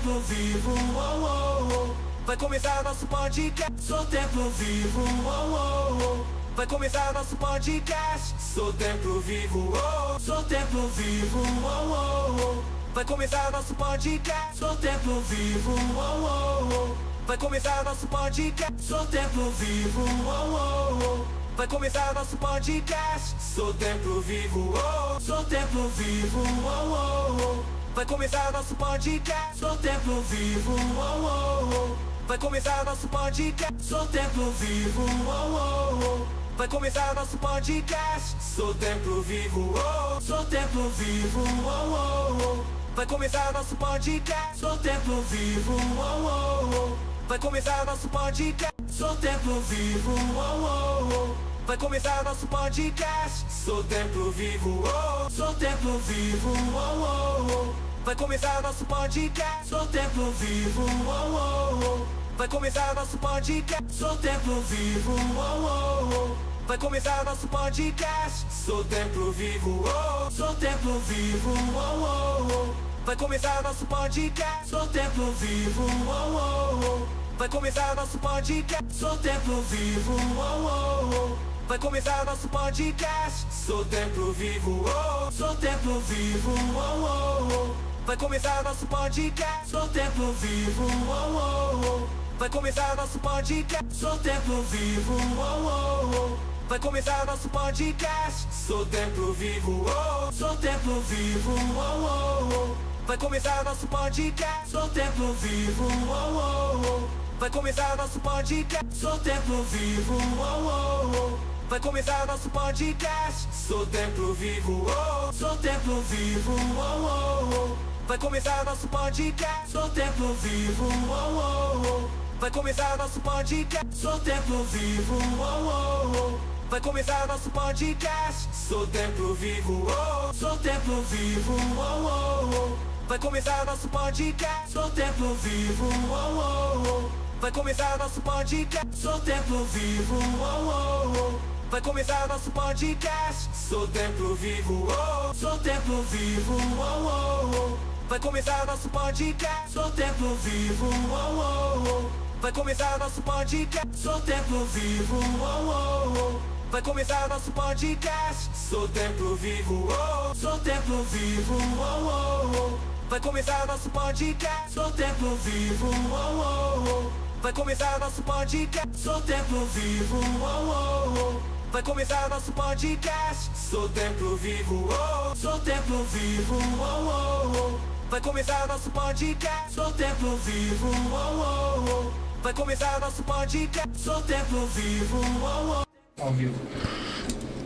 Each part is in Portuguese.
templo vivo, oh, oh, oh. Vai começar nosso podcast. Sou templo vivo, oh, oh, oh. Vai começar nosso podcast. Sou templo vivo, oh. Sou templo vivo, oh, oh, oh. Vai começar nosso podcast. Sou templo vivo, oh, oh, oh. Vai começar nosso podcast. Sou templo vivo, oh, oh, oh. Vai começar nosso podcast. Sou templo vivo, oh. Sou templo vivo, oh, oh, oh. Vai começar nosso podcast. Sou templo vivo, oh, oh, oh. Vai começar nosso podcast. Sou templo vivo, oh, oh, oh. Vai começar nosso podcast. Sou templo vivo, oh. Sou templo vivo, oh, oh, oh. Vai começar nosso podcast. Sou templo vivo, oh, oh, oh. Vai começar nosso podcast. Sou templo vivo, oh, oh, oh. Vai começar nosso podcast. Sou templo vivo, oh. Sou templo vivo, oh, oh, oh. Vai começar nosso podcast. Sou templo vivo, oh, oh, oh. Vai começar nosso podcast. Sou templo vivo, oh, oh, oh. Vai começar nosso podcast. Sou templo vivo, oh. Sou templo vivo, oh, oh, oh. Vai começar nosso podcast. Sou templo vivo, oh, oh, oh. Vai começar nosso podcast. Sou templo vivo, oh, oh, oh. Vai começar nosso podcast. Sou templo vivo, oh. Sou templo vivo, oh, oh, oh. Vai começar nosso podcast. Sou templo vivo, oh, oh, oh. Vai começar nosso podcast. Sou templo vivo, oh, oh, oh. Vai começar nosso podcast. Sou templo vivo, oh. Sou templo vivo, oh, oh, oh. Vai começar nosso podcast. Sou templo vivo, oh, oh, oh. Vai começar nosso podcast. Sou templo vivo, oh, oh, oh. Vai começar nosso podcast. Sou templo vivo, oh. Sou templo vivo, oh, oh, oh. Vai começar nosso podcast. Sou templo vivo, oh, oh, oh. Vai começar nosso podcast. Sou templo vivo, oh, oh, oh. Vai começar nosso podcast. Sou templo vivo, oh. Sou templo vivo, oh, oh, oh. Vai começar nosso podcast. Sou templo vivo, oh, oh, oh. Vai começar nosso podcast. Sou templo vivo, oh, oh, oh. Vai começar nosso podcast. Sou templo vivo, oh. Sou templo vivo, oh, oh, oh. Vai começar nosso podcast. Sou templo vivo, oh, oh, oh. Vai começar nosso podcast. Sou templo vivo, oh, oh, oh. Vai começar nosso podcast. Sou templo vivo, oh. Sou templo vivo, oh, oh, oh. Vai começar nosso podcast. Sou templo vivo, oh, oh, oh. Vai começar nosso podcast. Sou templo vivo, oh, oh, oh. Vai começar nosso podcast. Sou templo vivo, oh. Sou templo vivo, oh, oh, oh. Vai começar nosso podcast. Sou templo vivo, oh, oh, oh. Vai começar nosso podcast. Sou templo vivo, oh, oh. Ao vivo.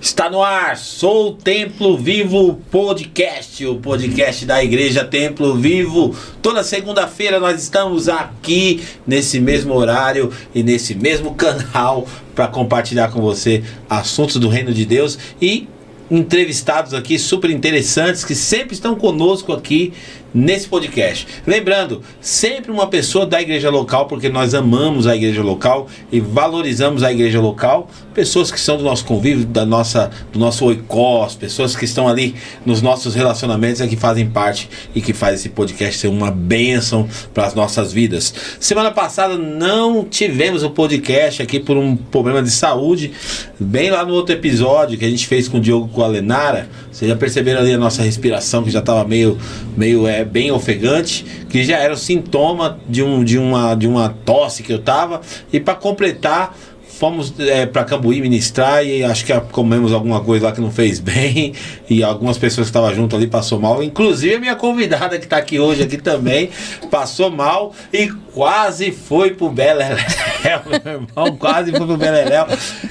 Está no ar, Sou o Templo Vivo Podcast, o podcast da Igreja Templo Vivo. Toda segunda-feira nós estamos aqui nesse mesmo horário e nesse mesmo canal para compartilhar com você assuntos do Reino de Deus e entrevistados aqui super interessantes que sempre estão conosco aqui nesse podcast. Lembrando, sempre uma pessoa da igreja local, porque nós amamos a igreja local e valorizamos a igreja local. Pessoas que são do nosso convívio, do nosso oikos, pessoas que estão ali nos nossos relacionamentos e que fazem parte e que faz esse podcast ser uma bênção para as nossas vidas. Semana passada não tivemos o podcast aqui por um problema de saúde. Bem lá no outro episódio que a gente fez com o Diogo com a Lenara, vocês já perceberam ali a nossa respiração que já estava meio bem ofegante, que já era o sintoma de uma tosse que eu tava. E para completar, fomos para Cambuí ministrar e acho que comemos alguma coisa lá que não fez bem e algumas pessoas que estavam junto ali passou mal, inclusive a minha convidada que está aqui hoje aqui também passou mal e quase foi pro Beleléu, meu irmão, quase foi pro Beleléu.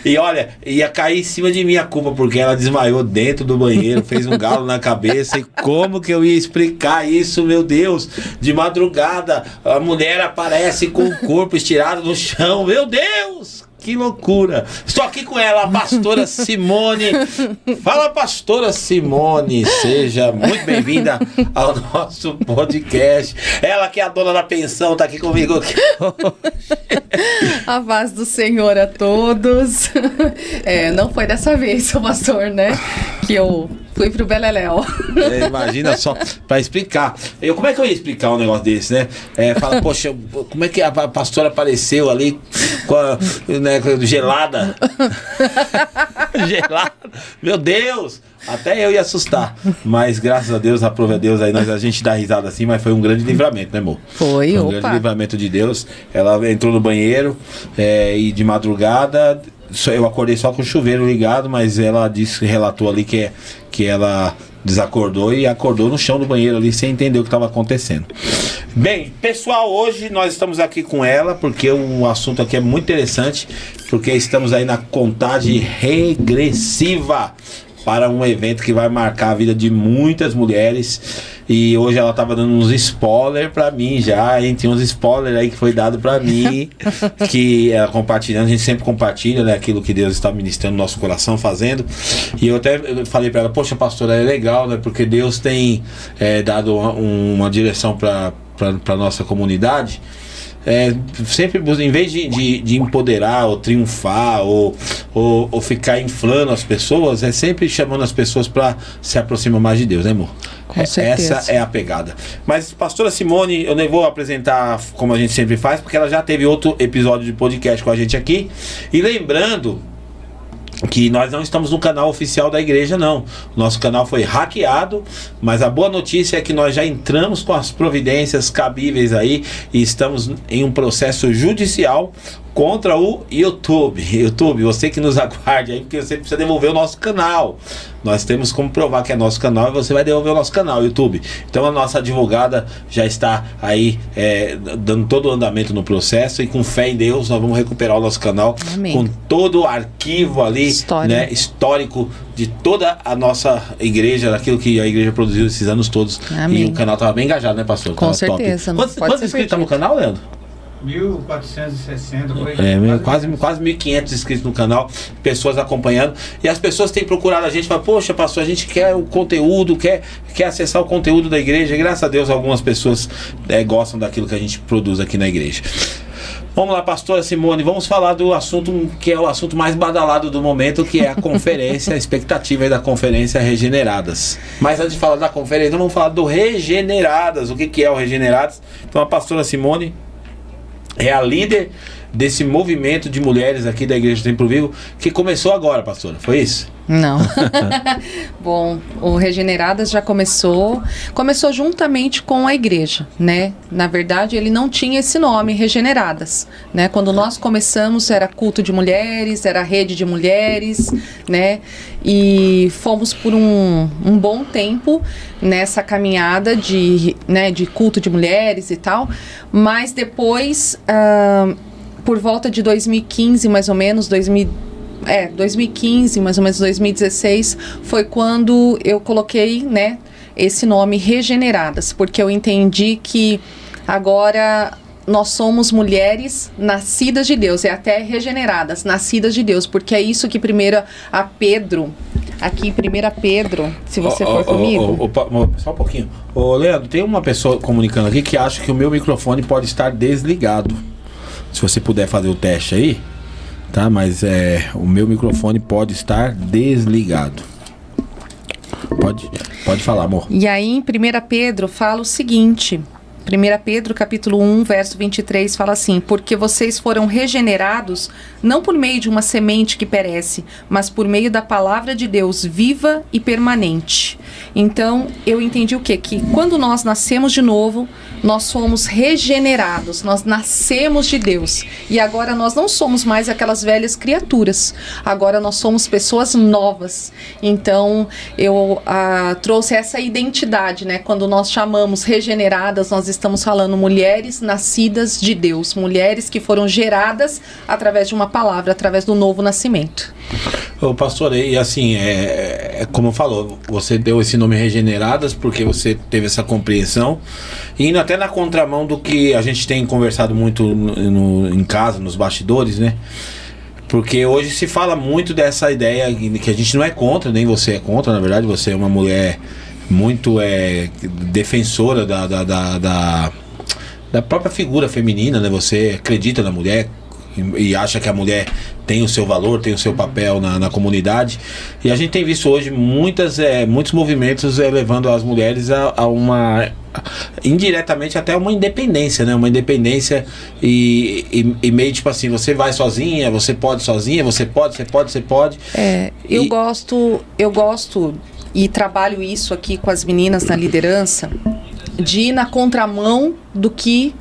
E olha, ia cair em cima de mim a culpa, porque ela desmaiou dentro do banheiro, fez um galo na cabeça. E como que eu ia explicar isso, meu Deus? De madrugada, a mulher aparece com o corpo estirado no chão, meu Deus! Que loucura! Estou aqui com ela, a pastora Simone. Fala, pastora Simone, seja muito bem-vinda ao nosso podcast. Ela que é a dona da pensão, está aqui comigo hoje. A paz do Senhor a todos. Não foi dessa vez, o pastor, né? Que eu Fui pro Beleléu. Imagina só, pra explicar. Como é que eu ia explicar um negócio desse, né? Fala, poxa, como é que a pastora apareceu ali com a, né, gelada? Gelada. Meu Deus! Até eu ia assustar. Mas graças a Deus, aprove a Deus, aí a gente dá risada assim, mas foi um grande livramento, né, amor? Foi um grande livramento de Deus. Ela entrou no banheiro e de madrugada, eu acordei só com o chuveiro ligado, mas ela relatou ali que ela desacordou e acordou no chão do banheiro ali sem entender o que estava acontecendo. Bem, pessoal, hoje nós estamos aqui com ela porque o assunto aqui é muito interessante, porque estamos aí na contagem regressiva para um evento que vai marcar a vida de muitas mulheres. E hoje ela estava dando uns spoilers para mim já, hein? Tinha uns spoilers aí que foi dado para mim, que ela compartilhando, a gente sempre compartilha, né, aquilo que Deus está ministrando no nosso coração, fazendo. E eu até falei para ela, poxa, pastora, é legal, né? Porque Deus tem dado uma direção para nossa comunidade. Sempre em vez de empoderar ou triunfar ou ficar inflando as pessoas, é sempre chamando as pessoas para se aproximar mais de Deus, né, amor? Com certeza. Essa é a pegada. Mas pastora Simone, eu nem vou apresentar como a gente sempre faz, porque ela já teve outro episódio de podcast com a gente aqui. E lembrando que nós não estamos no canal oficial da igreja, não. Nosso canal foi hackeado, mas a boa notícia é que nós já entramos com as providências cabíveis aí e estamos em um processo judicial contra o YouTube. YouTube, você que nos aguarde aí, porque você precisa devolver o nosso canal. Nós temos como provar que é nosso canal e você vai devolver o nosso canal, YouTube. Então a nossa advogada já está aí dando todo o andamento no processo e com fé em Deus nós vamos recuperar o nosso canal. Amém. Com todo o arquivo ali, né, histórico de toda a nossa igreja, daquilo que a igreja produziu esses anos todos. Amém. E o canal estava bem engajado, né, pastor? Com certeza. Quantos inscritos estão no canal, Leandro? 1460, quase 1.500 inscritos no canal, pessoas acompanhando, e as pessoas têm procurado a gente, falam, poxa, pastor, a gente quer o conteúdo, quer acessar o conteúdo da igreja, e graças a Deus algumas pessoas gostam daquilo que a gente produz aqui na igreja. Vamos lá, pastora Simone, vamos falar do assunto que é o assunto mais badalado do momento, que é a conferência, a expectativa da conferência Regeneradas. Mas antes de falar da conferência, vamos falar do Regeneradas, o que é o Regeneradas. Então a pastora Simone é a líder desse movimento de mulheres aqui da Igreja Templo Vivo, que começou agora, pastora, foi isso? Não. Bom, o Regeneradas já começou juntamente com a igreja, né? Na verdade, ele não tinha esse nome, Regeneradas, né? Quando nós começamos, era culto de mulheres, era rede de mulheres, né? E fomos por um bom tempo nessa caminhada de culto de mulheres e tal, mas depois, por volta de 2015, mais ou menos, 2015, mais ou menos 2016, foi quando eu coloquei, né, esse nome Regeneradas, porque eu entendi que agora nós somos mulheres nascidas de Deus, até regeneradas, nascidas de Deus, porque é isso que Pedro, se você for comigo. Só um pouquinho. Leandro, tem uma pessoa comunicando aqui que acha que o meu microfone pode estar desligado. Se você puder fazer o teste aí, tá? Mas o meu microfone pode estar desligado. Pode falar, amor. E aí em 1 Pedro fala o seguinte, 1 Pedro capítulo 1, verso 23 fala assim: porque vocês foram regenerados não por meio de uma semente que perece, mas por meio da palavra de Deus viva e permanente. Então eu entendi o quê? Que quando nós nascemos de novo, nós fomos regenerados, nós nascemos de Deus. E agora nós não somos mais aquelas velhas criaturas. Agora nós somos pessoas novas. Então eu trouxe essa identidade, né? Quando nós chamamos regeneradas, nós estamos falando mulheres nascidas de Deus. Mulheres que foram geradas através de uma palavra, através do novo nascimento. Ô pastor, e assim, como falou, você deu esse nome Regeneradas porque você teve essa compreensão, e indo até na contramão do que a gente tem conversado muito em casa, nos bastidores, né? Porque hoje se fala muito dessa ideia que a gente não é contra, nem você é contra, na verdade, você é uma mulher muito defensora da própria figura feminina, né? Você acredita na mulher, e acha que a mulher tem o seu valor, tem o seu papel na comunidade. E a gente tem visto hoje muitos movimentos levando as mulheres a uma, indiretamente até uma independência, né? Uma independência e meio tipo assim, você vai sozinha, você pode sozinha, você pode. Eu gosto e trabalho isso aqui com as meninas na liderança, de ir na contramão do que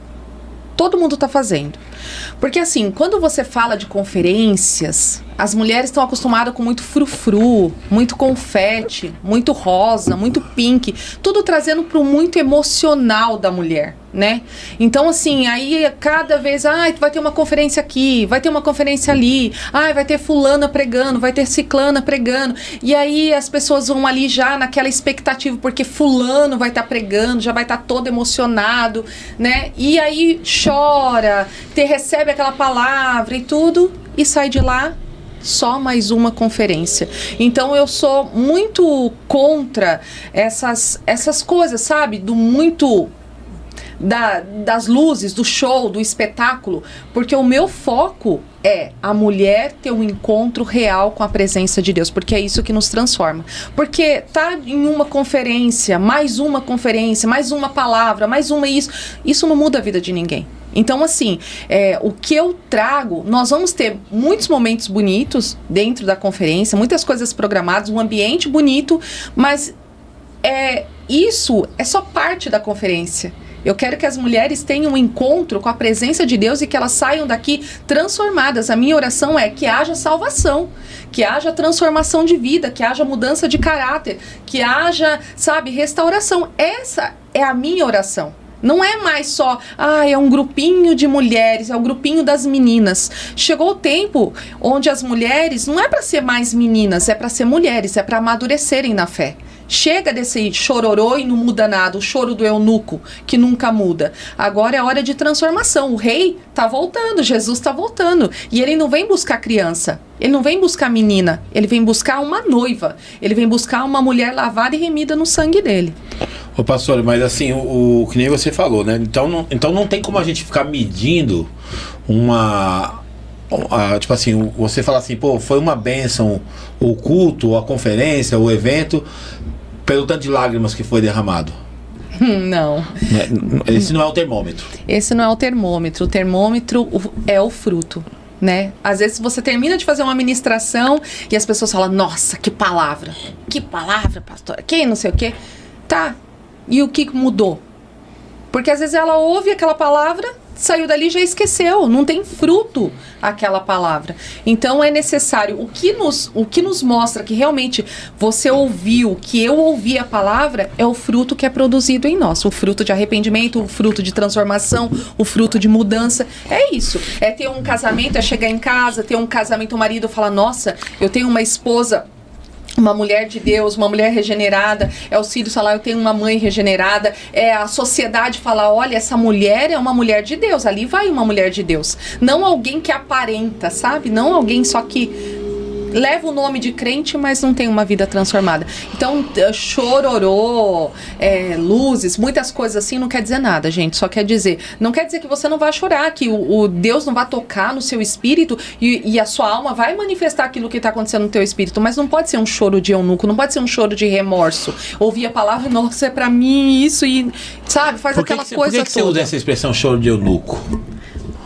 todo mundo está fazendo. Porque assim, quando você fala de conferências, as mulheres estão acostumadas com muito frufru, muito confete, muito rosa, muito pink, tudo trazendo para o muito emocional da mulher, né? Então assim, aí cada vez, vai ter uma conferência aqui, vai ter uma conferência ali, vai ter fulana pregando, vai ter ciclana pregando, e aí as pessoas vão ali já naquela expectativa, porque fulano vai estar pregando, já vai estar todo emocionado, né? E aí chora, recebe aquela palavra e tudo, e sai de lá só mais uma conferência. Então eu sou muito contra essas coisas, sabe? Das luzes, do show, do espetáculo, porque o meu foco é a mulher ter um encontro real com a presença de Deus, porque é isso que nos transforma. Porque tá em uma conferência, mais uma palavra, mais uma isso não muda a vida de ninguém. Então, assim, o que eu trago, nós vamos ter muitos momentos bonitos dentro da conferência, muitas coisas programadas, um ambiente bonito, mas isso é só parte da conferência. Eu quero que as mulheres tenham um encontro com a presença de Deus e que elas saiam daqui transformadas. A minha oração é que haja salvação, que haja transformação de vida, que haja mudança de caráter, que haja, restauração. Essa é a minha oração. Não é mais só, é um grupinho de mulheres, é o grupinho das meninas. Chegou o tempo onde as mulheres não é para ser mais meninas, é para ser mulheres, é para amadurecerem na fé. Chega desse chororô e não muda nada, o choro do eunuco, que nunca muda. Agora é hora de transformação. O rei tá voltando, Jesus tá voltando. E ele não vem buscar criança, ele não vem buscar menina, ele vem buscar uma noiva. Ele vem buscar uma mulher lavada e remida no sangue dele. Ô pastor, mas assim, o que nem você falou, né? Então não tem como a gente ficar medindo tipo assim, você fala assim, foi uma bênção o culto, a conferência, o evento, pelo tanto de lágrimas que foi derramado. Não. Esse não é o termômetro. Esse não é o termômetro. O termômetro é o fruto, né? Às vezes você termina de fazer uma ministração e as pessoas falam, nossa, que palavra, pastora, que não sei o quê. Tá, e o que mudou? Porque às vezes ela ouve aquela palavra, saiu dali e já esqueceu, não tem fruto aquela palavra. Então é necessário, o que nos mostra que realmente você ouviu, que eu ouvi a palavra, é o fruto que é produzido em nós, o fruto de arrependimento, o fruto de transformação, o fruto de mudança. É isso, é ter um casamento, é chegar em casa, ter um casamento, o marido fala, nossa, eu tenho uma esposa, uma mulher de Deus, uma mulher regenerada, os filhos falar, eu tenho uma mãe regenerada, a sociedade falar, olha, essa mulher é uma mulher de Deus, ali vai uma mulher de Deus, não alguém que aparenta, sabe, não alguém só que leva o nome de crente, mas não tem uma vida transformada. Então, chororô, luzes, muitas coisas assim, não quer dizer nada, gente. Só quer dizer, não quer dizer que você não vai chorar, que o Deus não vai tocar no seu espírito e a sua alma vai manifestar aquilo que está acontecendo no teu espírito, mas não pode ser um choro de eunuco, não pode ser um choro de remorso. Ouvir a palavra, nossa, é pra mim isso e, sabe, faz aquela coisa toda. Por que você usa essa expressão choro de eunuco?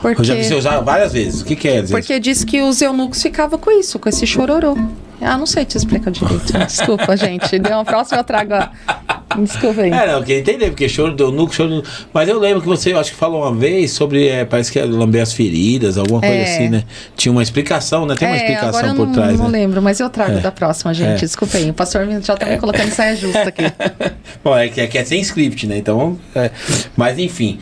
Porque, eu já vi você usar várias vezes. O que quer dizer? Porque diz que os eunucos ficavam com isso, com esse chororô. Não sei te explicar direito. Desculpa, gente. Deu uma próxima, eu trago Desculpa aí. Não, eu queria entender, porque choro do eunuco, Mas eu lembro que você, eu acho que falou uma vez sobre, parece que é lamber as feridas, alguma coisa assim, né? Tinha uma explicação, né? Tem uma explicação por trás, não lembro, mas eu trago da próxima, gente. Desculpa aí. O pastor já tá me colocando saia justa aqui. Bom, é que é sem script, né? Então, mas enfim.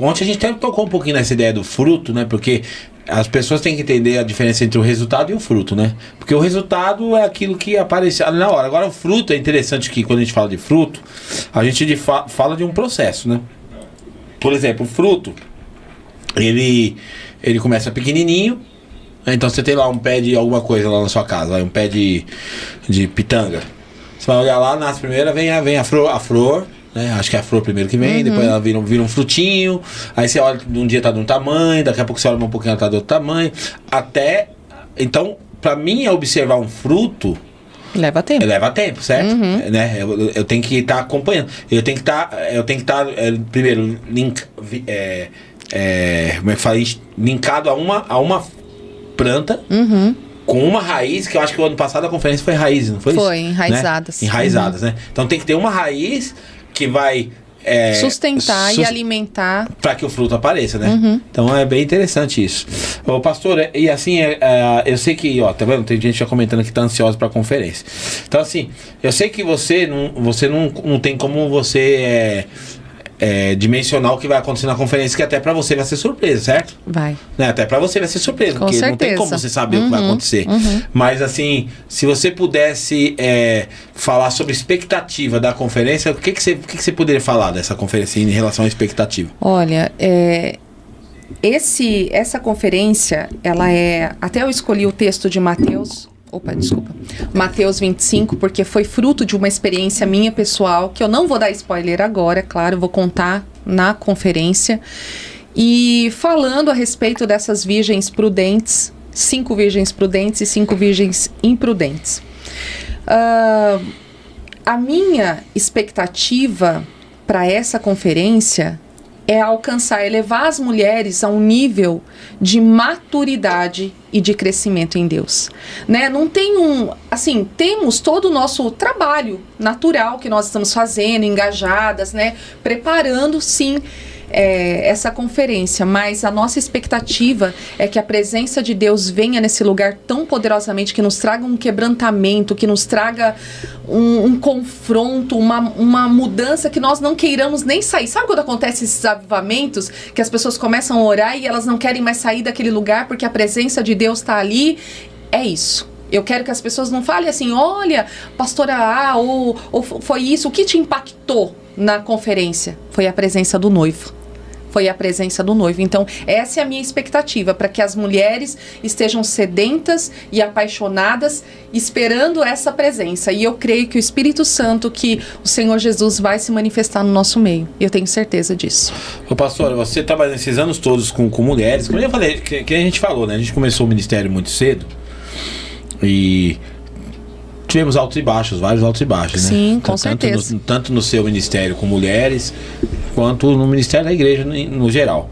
Ontem a gente até tocou um pouquinho nessa ideia do fruto, né? Porque as pessoas têm que entender a diferença entre o resultado e o fruto, né? Porque o resultado é aquilo que aparece na hora. Agora, o fruto é interessante que quando a gente fala de fruto, a gente fala de um processo, né? Por exemplo, o fruto, ele começa pequenininho. Então você tem lá um pé de alguma coisa lá na sua casa, um pé de pitanga. Você vai olhar lá, nasce primeiro, vem a flor, né? Acho que é a flor primeiro que vem, depois ela vira um frutinho. Aí você olha, um dia tá de um tamanho, daqui a pouco você olha um pouquinho, ela tá de outro tamanho. Então, pra mim, observar um fruto... Leva tempo, certo? Né? Eu tenho que estar acompanhando. Eu tenho que estar primeiro, como é que fala isso? Linkado a uma planta, com uma raiz, que eu acho que o ano passado a conferência foi raízes, não foi isso? Foi, enraizadas. Né? Enraizadas, né? Então tem que ter uma raiz que vai... sustentar e alimentar para que o fruto apareça, né? Então é bem interessante isso. Ô, pastor, e assim, eu sei que, ó, tá vendo? Tem gente já comentando que tá ansiosa para a conferência. Então assim, eu sei que você não tem como você dimensionar o que vai acontecer na conferência, que até para você vai ser surpresa, certo? Vai. Né? Até para você vai ser surpresa, Com porque certeza. não tem como você saber o que vai acontecer. Mas assim, se você pudesse falar sobre expectativa da conferência, o que você poderia falar dessa conferência em relação à expectativa? Olha, essa conferência, ela até eu escolhi o texto de Mateus 25, porque foi fruto de uma experiência minha pessoal, que eu não vou dar spoiler agora, claro, vou contar na conferência. E falando a respeito dessas virgens prudentes, 5 virgens prudentes e 5 virgens imprudentes. A minha expectativa para essa conferência é levar as mulheres a um nível de maturidade e de crescimento em Deus, né? Não tem temos todo o nosso trabalho natural que nós estamos fazendo, engajadas, né? Preparando, sim, essa conferência, mas a nossa expectativa é que a presença de Deus venha nesse lugar tão poderosamente, que nos traga um quebrantamento, que nos traga um confronto, uma mudança, que nós não queiramos nem sair. Sabe quando acontece esses avivamentos, que as pessoas começam a orar e elas não querem mais sair daquele lugar porque a presença de Deus está ali? É isso. Eu quero que as pessoas não falem assim, olha, pastora A, ou foi isso, o que te impactou na conferência? Foi a presença do noivo. Foi a presença do noivo. Então, essa é a minha expectativa, para que as mulheres estejam sedentas e apaixonadas, esperando essa presença. E eu creio que o Espírito Santo, que o Senhor Jesus vai se manifestar no nosso meio. Eu tenho certeza disso. Ô, pastora, você trabalha nesses anos todos com mulheres, como eu falei, que a gente falou, né? A gente começou o ministério muito cedo e tivemos altos e baixos, vários altos e baixos, né? Sim, com certeza. Tanto no seu ministério com mulheres, quanto no ministério da igreja no geral.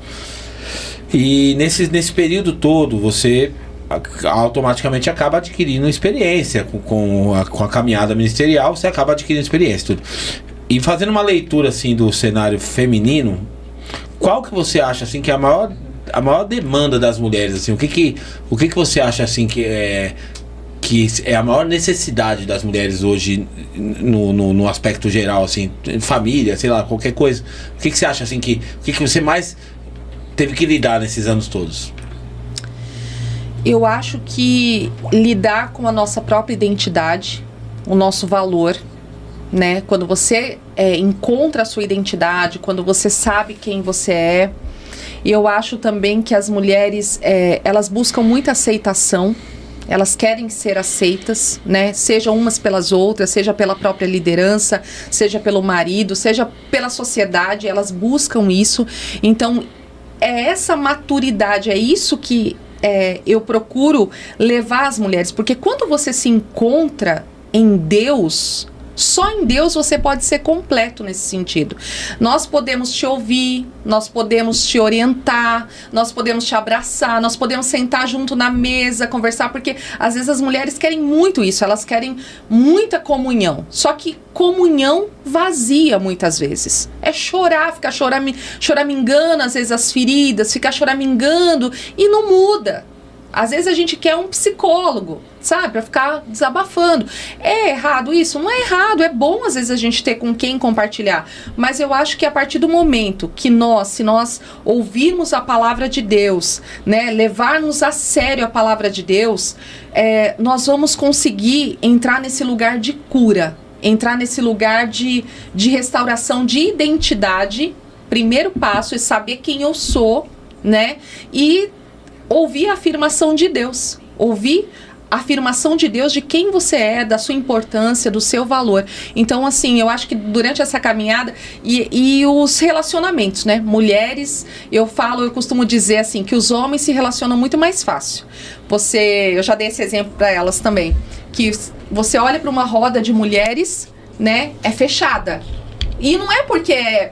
E nesse período todo, você automaticamente acaba adquirindo experiência com a caminhada ministerial, você acaba adquirindo experiência, tudo. E fazendo uma leitura, assim, do cenário feminino, qual que você acha, assim, que é a maior demanda das mulheres, assim? O que você acha, assim, que é a maior necessidade das mulheres hoje no aspecto geral, assim, família, sei lá, qualquer coisa? O que você acha, assim, o que você mais teve que lidar nesses anos todos? Eu acho que lidar com a nossa própria identidade, o nosso valor, né? Quando você encontra a sua identidade, quando você sabe quem você é. Eu acho também que as mulheres, elas buscam muita aceitação. Elas querem ser aceitas, né? Seja umas pelas outras, seja pela própria liderança, seja pelo marido, seja pela sociedade, elas buscam isso. Então, é essa maturidade, é isso que eu procuro levar as mulheres. Porque quando você se encontra em Deus, só em Deus você pode ser completo nesse sentido. Nós podemos te ouvir, nós podemos te orientar, nós podemos te abraçar, nós podemos sentar junto na mesa, conversar, porque às vezes as mulheres querem muito isso, elas querem muita comunhão, só que comunhão vazia muitas vezes. É chorar, ficar choramingando, às vezes as feridas, ficar choramingando e não muda. Às vezes a gente quer um psicólogo, sabe? Pra ficar desabafando. É errado isso? Não é errado. É bom às vezes a gente ter com quem compartilhar. Mas eu acho que a partir do momento que se nós ouvirmos a palavra de Deus, né? Levarmos a sério a palavra de Deus, nós vamos conseguir entrar nesse lugar de cura. Entrar nesse lugar de restauração de identidade. Primeiro passo é saber quem eu sou, né? E ouvir a afirmação de Deus, ouvir afirmação de Deus de quem você é, da sua importância, do seu valor. Então, assim, eu acho que durante essa caminhada e os relacionamentos, né? Mulheres, eu costumo dizer assim, que os homens se relacionam muito mais fácil. Eu já dei esse exemplo para elas também, que você olha para uma roda de mulheres, né? É fechada. E não é porque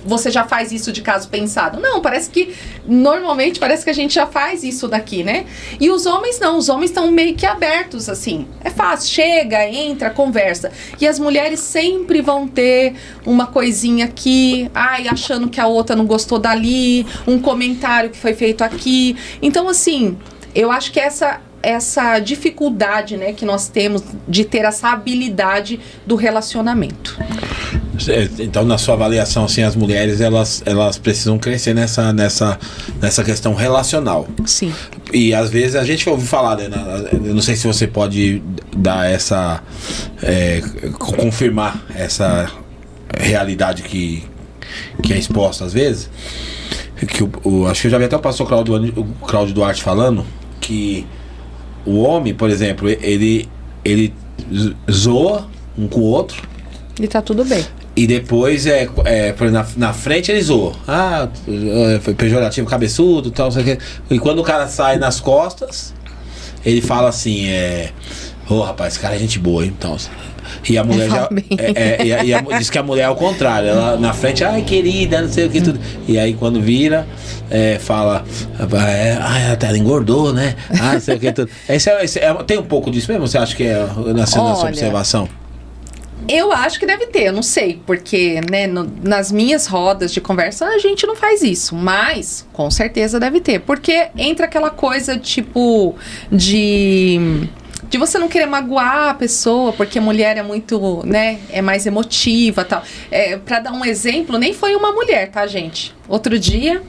você já faz isso de caso pensado. Não, normalmente parece que a gente já faz isso daqui, né? E os homens não, os homens estão meio que abertos, assim. É fácil, chega, entra, conversa. E as mulheres sempre vão ter uma coisinha aqui, achando que a outra não gostou dali, um comentário que foi feito aqui. Então, assim, eu acho que essa dificuldade, né, que nós temos de ter essa habilidade do relacionamento. Então, na sua avaliação, assim, as mulheres elas precisam crescer nessa questão relacional. Sim. E às vezes a gente ouve falar, né? Eu não sei se você pode dar confirmar essa realidade que é exposta às vezes. Acho que eu já vi até o pastor Cláudio Duarte falando que o homem, por exemplo, ele zoa um com o outro. E tá tudo bem. E depois, na frente ele zoa. Foi pejorativo, cabeçudo, tal, sei o que. E quando o cara sai nas costas, ele fala assim, rapaz, esse cara é gente boa, hein? Então, e a mulher diz que a mulher é o contrário. Ela na frente, querida, não sei o que, tudo. E aí quando vira, fala, ela engordou, né? Não sei o que, tudo. Tem um pouco disso mesmo? Você acha que é na sua observação? Eu acho que deve ter, eu não sei, porque, né, nas minhas rodas de conversa a gente não faz isso, mas com certeza deve ter, porque entra aquela coisa tipo de você não querer magoar a pessoa, porque mulher é muito, né, é mais emotiva e tal. Pra dar um exemplo, nem foi uma mulher, tá, gente? Outro dia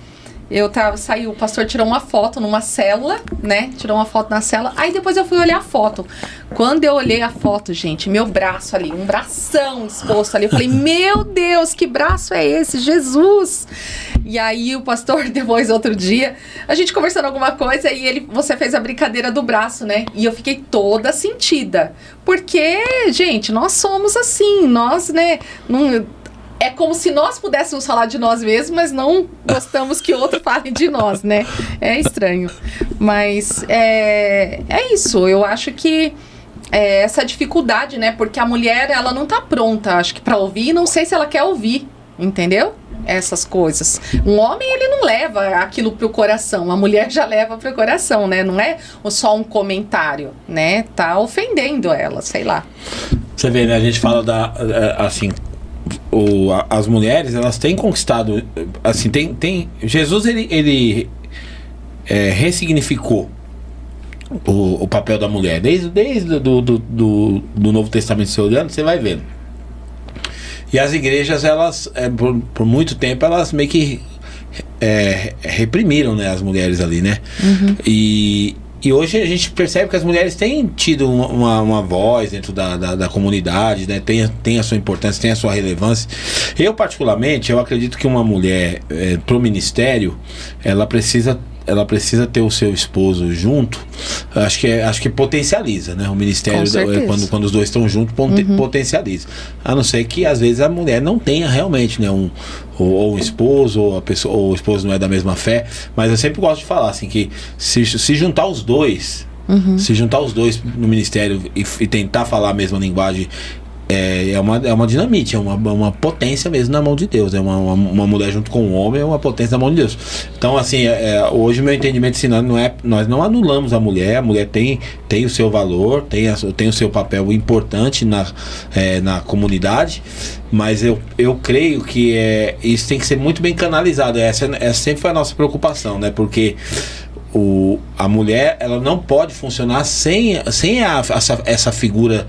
o pastor tirou uma foto numa célula, né? Tirou uma foto na célula. Aí depois eu fui olhar a foto. Quando eu olhei a foto, gente, meu braço ali, um bração exposto ali. Eu falei, meu Deus, que braço é esse? Jesus! E aí o pastor, depois, outro dia, a gente conversando alguma coisa e você fez a brincadeira do braço, né? E eu fiquei toda sentida. Porque, gente, nós somos assim, nós, né? É como se nós pudéssemos falar de nós mesmos, mas não gostamos que outro fale de nós, né? É estranho. Mas é isso. Eu acho que essa dificuldade, né? Porque a mulher, ela não tá pronta, acho que pra ouvir. Não sei se ela quer ouvir, entendeu? Essas coisas. Um homem, ele não leva aquilo pro coração. A mulher já leva pro coração, né? Não é só um comentário, né? Tá ofendendo ela, sei lá. Você vê, né? A gente fala assim... as mulheres, elas têm conquistado, assim, Jesus, ele ressignificou o papel da mulher, desde do Novo Testamento, você olhando, você vai vendo. E as igrejas, elas, por muito tempo, elas meio que reprimiram, né, as mulheres ali, né? Uhum. E hoje a gente percebe que as mulheres têm tido uma voz dentro da comunidade, né? Tem a sua importância, tem a sua relevância. Eu, particularmente, eu acredito que uma mulher, pro ministério, ela precisa ter o seu esposo junto. Acho que potencializa, né? O ministério, quando os dois estão juntos, potencializa. A não ser que, às vezes, a mulher não tenha realmente, né? Ou um esposo, ou o esposo não é da mesma fé. Mas eu sempre gosto de falar assim, que se juntar os dois, no ministério e tentar falar a mesma linguagem, é uma dinamite, é uma potência mesmo na mão de Deus. É uma mulher junto com um homem, é uma potência na mão de Deus. Então, assim, hoje o meu entendimento ensinando nós não anulamos a mulher tem o seu valor, tem o seu papel importante na comunidade, mas eu creio que isso tem que ser muito bem canalizado. Essa sempre foi a nossa preocupação, né? Porque a mulher, ela não pode funcionar sem essa figura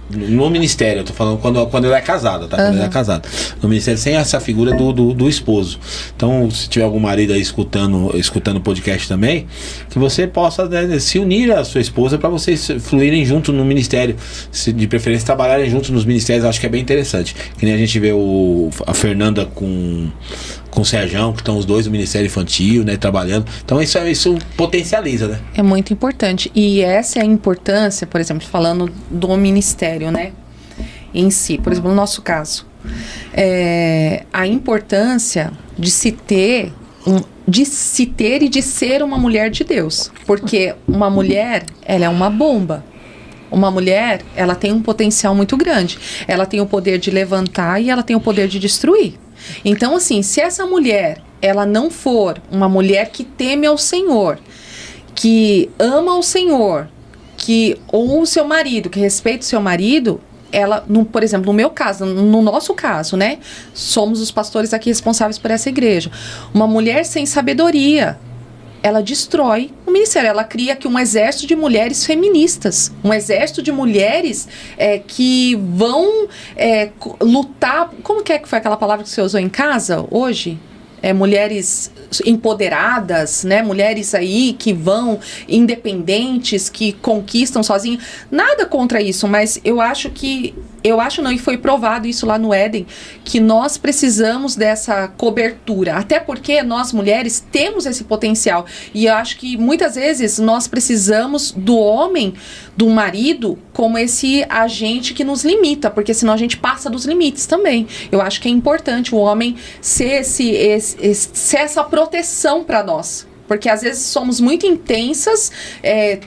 no ministério. Eu tô falando quando ela é casada, tá? Quando ela é casada. No ministério, sem essa figura do esposo. Então, se tiver algum marido aí escutando o podcast também, que você possa, né, se unir à sua esposa para vocês fluírem junto no ministério. De preferência, trabalharem juntos nos ministérios. Acho que é bem interessante. Que nem a gente vê a Fernanda com com o Serjão, que estão os dois no Ministério Infantil, né, trabalhando. Então isso potencializa, né? É muito importante. E essa é a importância, por exemplo, falando do ministério, né? Em si. Por exemplo, no nosso caso. A importância de se ter e de ser uma mulher de Deus. Porque uma mulher, ela é uma bomba. Uma mulher, ela tem um potencial muito grande. Ela tem o poder de levantar e ela tem o poder de destruir. Então, assim, se essa mulher, ela não for uma mulher que teme ao Senhor, que ama o Senhor, ou o seu marido, que respeita o seu marido, ela, por exemplo, no meu caso, no nosso caso, né? Somos os pastores aqui responsáveis por essa igreja. Uma mulher sem sabedoria, ela destrói o ministério. Ela cria aqui um exército de mulheres feministas. Um exército de mulheres que vão lutar... Como que foi aquela palavra que você usou em casa hoje? Mulheres empoderadas, né? Mulheres aí que vão independentes, que conquistam sozinhas. Nada contra isso, mas eu acho não, e foi provado isso lá no Éden, que nós precisamos dessa cobertura, até porque nós mulheres temos esse potencial, e eu acho que muitas vezes nós precisamos do homem, do marido, como esse agente que nos limita, porque senão a gente passa dos limites também. Eu acho que é importante o homem ser essa proteção para nós. Porque às vezes somos muito intensas,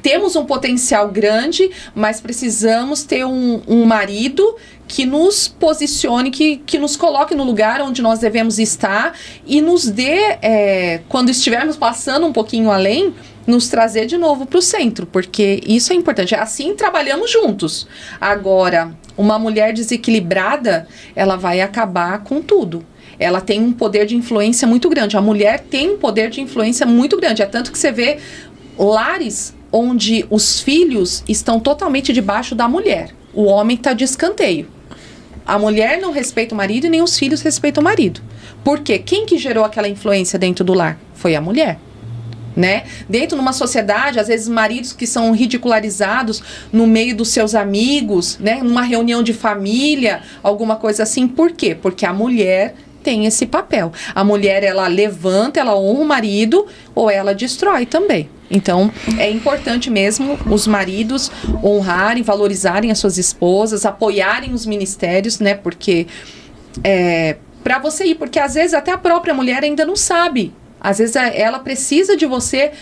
temos um potencial grande, mas precisamos ter um marido que nos posicione, que nos coloque no lugar onde nós devemos estar e nos dê, quando estivermos passando um pouquinho além, nos trazer de novo para o centro, porque isso é importante. Assim trabalhamos juntos. Agora, uma mulher desequilibrada, ela vai acabar com tudo. Ela tem um poder de influência muito grande. A mulher tem um poder de influência muito grande. É tanto que você vê lares onde os filhos estão totalmente debaixo da mulher. O homem está de escanteio. A mulher não respeita o marido e nem os filhos respeitam o marido. Por quê? Quem que gerou aquela influência dentro do lar? Foi a mulher. Né? Dentro de uma sociedade, às vezes maridos que são ridicularizados no meio dos seus amigos, né? Numa reunião de família, alguma coisa assim. Por quê? Porque a mulher tem esse papel. A mulher, ela levanta, ela honra o marido ou ela destrói também. Então, é importante mesmo os maridos honrarem, valorizarem as suas esposas, apoiarem os ministérios, né? Porque para você ir, porque às vezes até a própria mulher ainda não sabe. Às vezes ela precisa de você,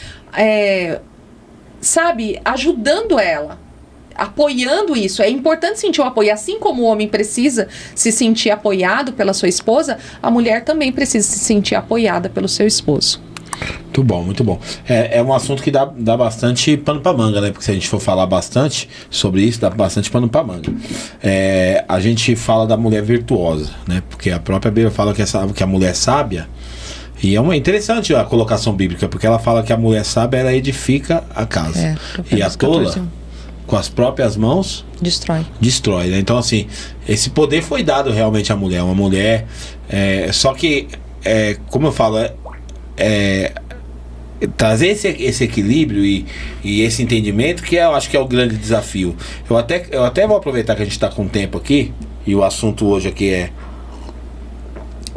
sabe, ajudando ela, apoiando isso. É importante sentir o apoio. Assim como o homem precisa se sentir apoiado pela sua esposa, a mulher também precisa se sentir apoiada pelo seu esposo. Muito bom, muito bom. É um assunto que dá bastante pano pra manga, né? Porque se a gente for falar bastante sobre isso, dá bastante pano pra manga. A gente fala da mulher virtuosa, né? Porque a própria Bíblia fala que a mulher sábia. E é interessante a colocação bíblica, porque ela fala que a mulher sábia, ela edifica a casa. E a tola, com as próprias mãos, destrói, né? Então, assim, esse poder foi dado realmente à mulher. Uma mulher, só que, como eu falo, trazer esse equilíbrio e esse entendimento, que eu acho que é o grande desafio. Eu até vou aproveitar que a gente está com tempo aqui, e o assunto hoje aqui é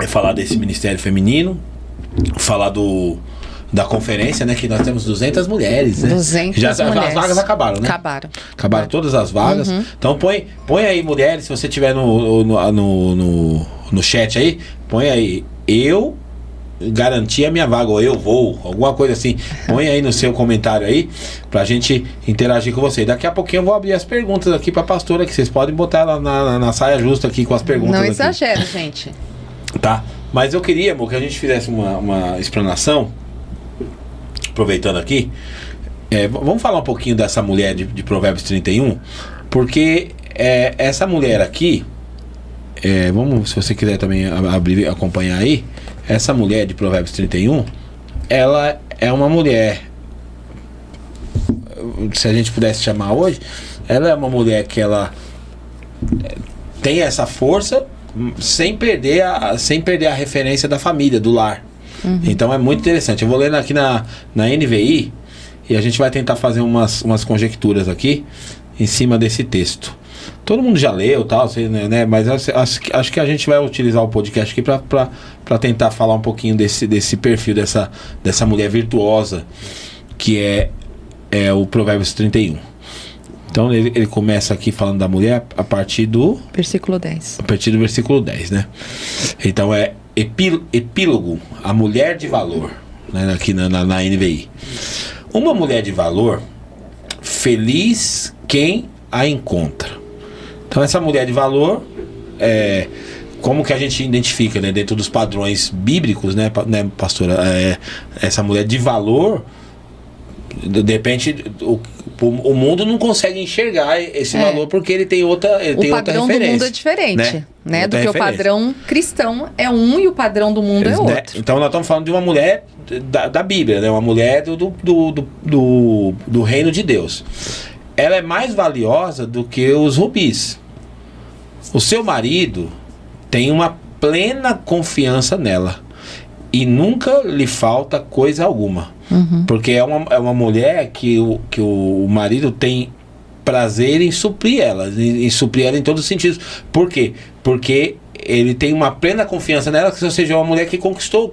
falar desse Ministério Feminino, falar da conferência, né, que nós temos 200 mulheres, né? 200 mulheres. As vagas acabaram, né? Acabaram todas as vagas. Uhum. Então põe aí, mulheres, se você tiver no chat aí, põe aí, eu garanti a minha vaga, ou eu vou, alguma coisa assim. Põe aí no seu comentário aí, pra gente interagir com você. Daqui a pouquinho eu vou abrir as perguntas aqui pra pastora, que vocês podem botar ela na saia justa aqui com as perguntas. Não aqui. Exagera, gente. Tá? Mas eu queria, amor, que a gente fizesse uma explanação, aproveitando aqui. Vamos falar um pouquinho dessa mulher de Provérbios 31, porque essa mulher aqui, vamos, se você quiser também acompanhar aí, essa mulher de Provérbios 31, ela é uma mulher, se a gente pudesse chamar hoje, ela é uma mulher que ela tem essa força, sem perder a referência da família, do lar. Uhum. Então é muito interessante. Eu vou ler aqui na NVI e a gente vai tentar fazer umas conjecturas aqui em cima desse texto. todo mundo já leu, tal, né? Mas acho que a gente vai utilizar o podcast aqui para tentar falar um pouquinho desse perfil dessa mulher virtuosa, que é o Provérbios 31. Então ele começa aqui falando da mulher a partir do versículo 10. A partir do versículo 10, né? Então é epílogo, a mulher de valor, né? Aqui na NVI. Uma mulher de valor, feliz quem a encontra. Então essa mulher de valor, como que a gente identifica, né? Dentro dos padrões bíblicos, né, pastora? Essa mulher de valor, de repente o mundo não consegue enxergar esse valor porque ele tem outra referência. O padrão do mundo é diferente, né? Do que o padrão cristão é um e o padrão do mundo é outro. Então nós estamos falando de uma mulher da Bíblia, né? Uma mulher do reino de Deus. Ela é mais valiosa do que os rubis. O seu marido tem uma plena confiança nela e nunca lhe falta coisa alguma. Porque é uma mulher que o marido tem prazer em suprir ela, em suprir ela em todos os sentidos. Por quê? Porque ele tem uma plena confiança nela, que ou seja, é uma mulher que conquistou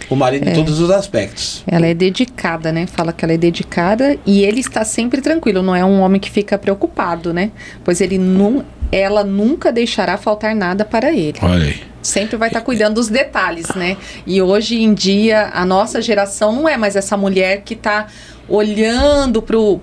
o marido em todos os aspectos. Ela é dedicada, né? Fala que ela é dedicada e ele está sempre tranquilo, não é um homem que fica preocupado, né? Pois ela nunca deixará faltar nada para ele. Olha aí. Sempre vai estar cuidando dos detalhes, né? E hoje em dia, a nossa geração não é mais essa mulher que está olhando pro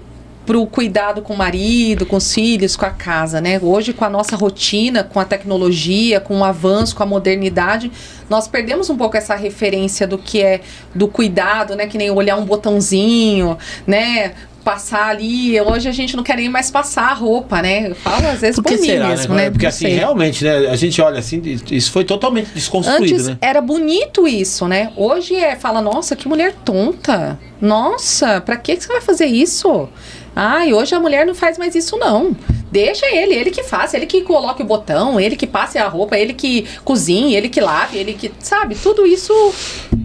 cuidado com o marido, com os filhos, com a casa, né? Hoje, com a nossa rotina, com a tecnologia, com o avanço, com a modernidade, nós perdemos um pouco essa referência do que é do cuidado, né? Que nem olhar um botãozinho, né? Passar ali, hoje a gente não quer nem mais passar a roupa, né? Eu falo às vezes por mim será, mesmo, né? Porque assim, realmente, né? A gente olha assim, isso foi totalmente desconstruído, antes, né? era bonito isso, né? Hoje fala, nossa, que mulher tonta. Nossa, pra que você vai fazer isso? Ai, hoje a mulher não faz mais isso, não. Deixa ele que faça, ele que coloque o botão, ele que passe a roupa, ele que cozinhe, ele que lave, ele que, sabe, tudo isso.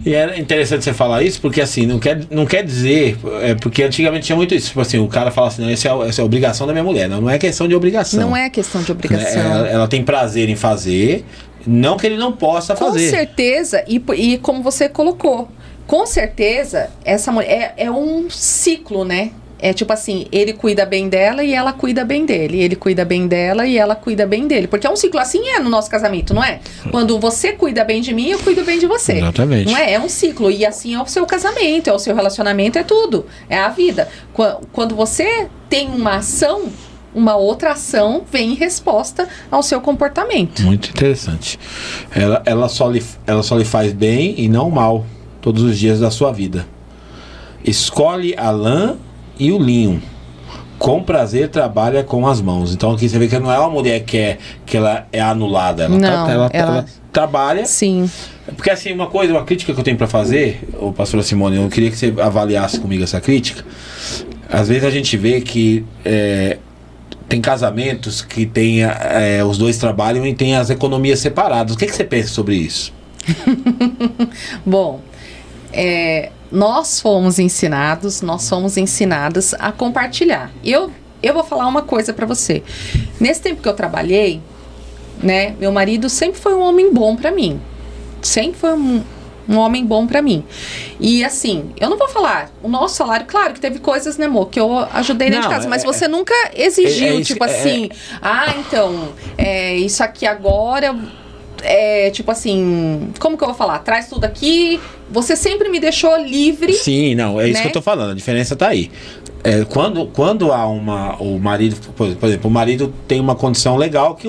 E é interessante você falar isso, porque assim, não quer dizer, porque antigamente tinha muito isso, tipo assim, o cara fala assim, não, essa é a obrigação da minha mulher, não é questão de obrigação. Não é questão de obrigação. Ela tem prazer em fazer, não que ele não possa fazer. Com certeza, e como você colocou, com certeza, essa mulher é um ciclo, né? É tipo assim, ele cuida bem dela e ela cuida bem dele. Ele cuida bem dela e ela cuida bem dele. Porque é um ciclo, assim no nosso casamento, não é? Quando você cuida bem de mim, eu cuido bem de você. Exatamente. Não é? É um ciclo. E assim é o seu casamento, é o seu relacionamento, é tudo. É a vida. Quando você tem uma ação, uma outra ação vem em resposta ao seu comportamento. Muito interessante. Ela só lhe faz bem e não mal todos os dias da sua vida. Escolhe a lã e o linho, com prazer trabalha com as mãos. Então aqui você vê que não é uma mulher que ela é anulada, ela trabalha. Sim. Porque assim, uma crítica que eu tenho para fazer, ô pastora Simone, eu queria que você avaliasse comigo essa crítica. Às vezes a gente vê que tem casamentos que tem os dois trabalham e tem as economias separadas. O que você pensa sobre isso? Bom, nós fomos ensinadas a compartilhar. Eu vou falar uma coisa pra você. Nesse tempo que eu trabalhei, né, meu marido sempre foi um homem bom pra mim. Sempre foi um homem bom pra mim. E assim, eu não vou falar, o nosso salário, claro que teve coisas, né, amor, que eu ajudei dentro de casa, mas você nunca exigiu, tipo assim, então, isso aqui agora... tipo assim, como que eu vou falar? Traz tudo aqui. Você sempre me deixou livre. Sim, não, isso que eu tô falando. A diferença tá aí. Quando há o marido, por exemplo, o marido tem uma condição legal que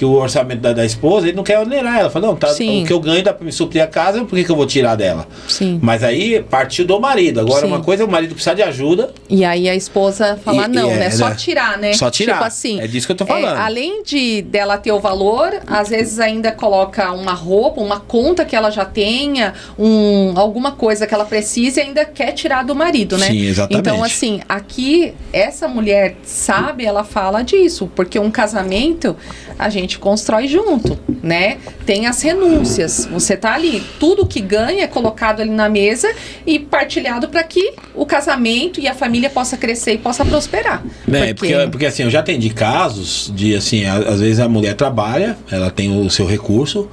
o orçamento da esposa, ele não quer onerar ela. Fala, não, tá, o que eu ganho dá pra me suprir a casa, por que eu vou tirar dela? Sim. Mas aí partiu do marido. Agora, uma coisa é o marido precisar de ajuda. E aí a esposa fala, só tirar, né? Só tirar. Tipo assim, é disso que eu tô falando. Além dela ter o valor, às vezes ainda coloca uma roupa, uma conta que ela já tenha, alguma coisa que ela precisa e ainda quer tirar do marido, né? Sim, exatamente. Então, assim, aqui, essa mulher sabe, ela fala disso, porque um casamento, a gente gente constrói junto, né? Tem as renúncias. Você tá ali, tudo que ganha é colocado ali na mesa e partilhado para que o casamento e a família possa crescer e possa prosperar. Porque assim, eu já atendi casos de assim, às vezes a mulher trabalha, ela tem o seu recurso,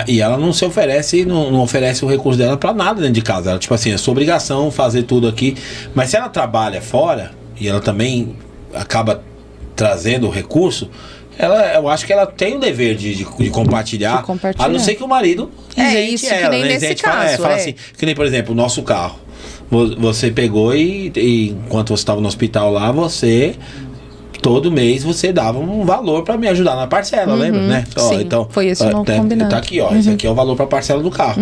e ela não se oferece, não oferece o recurso dela para nada dentro de casa. Ela, tipo assim, é sua obrigação fazer tudo aqui. Mas se ela trabalha fora e ela também acaba trazendo o recurso, eu acho que ela tem o dever de compartilhar, a não ser que o marido isente ela, que nem né? nesse caso, fala assim, que nem, por exemplo, o nosso carro. Você pegou e enquanto você estava no hospital lá, todo mês você dava um valor para me ajudar na parcela, lembra, né? Sim, então, foi esse o combinado. Tá aqui, ó, esse aqui é o valor para parcela do carro.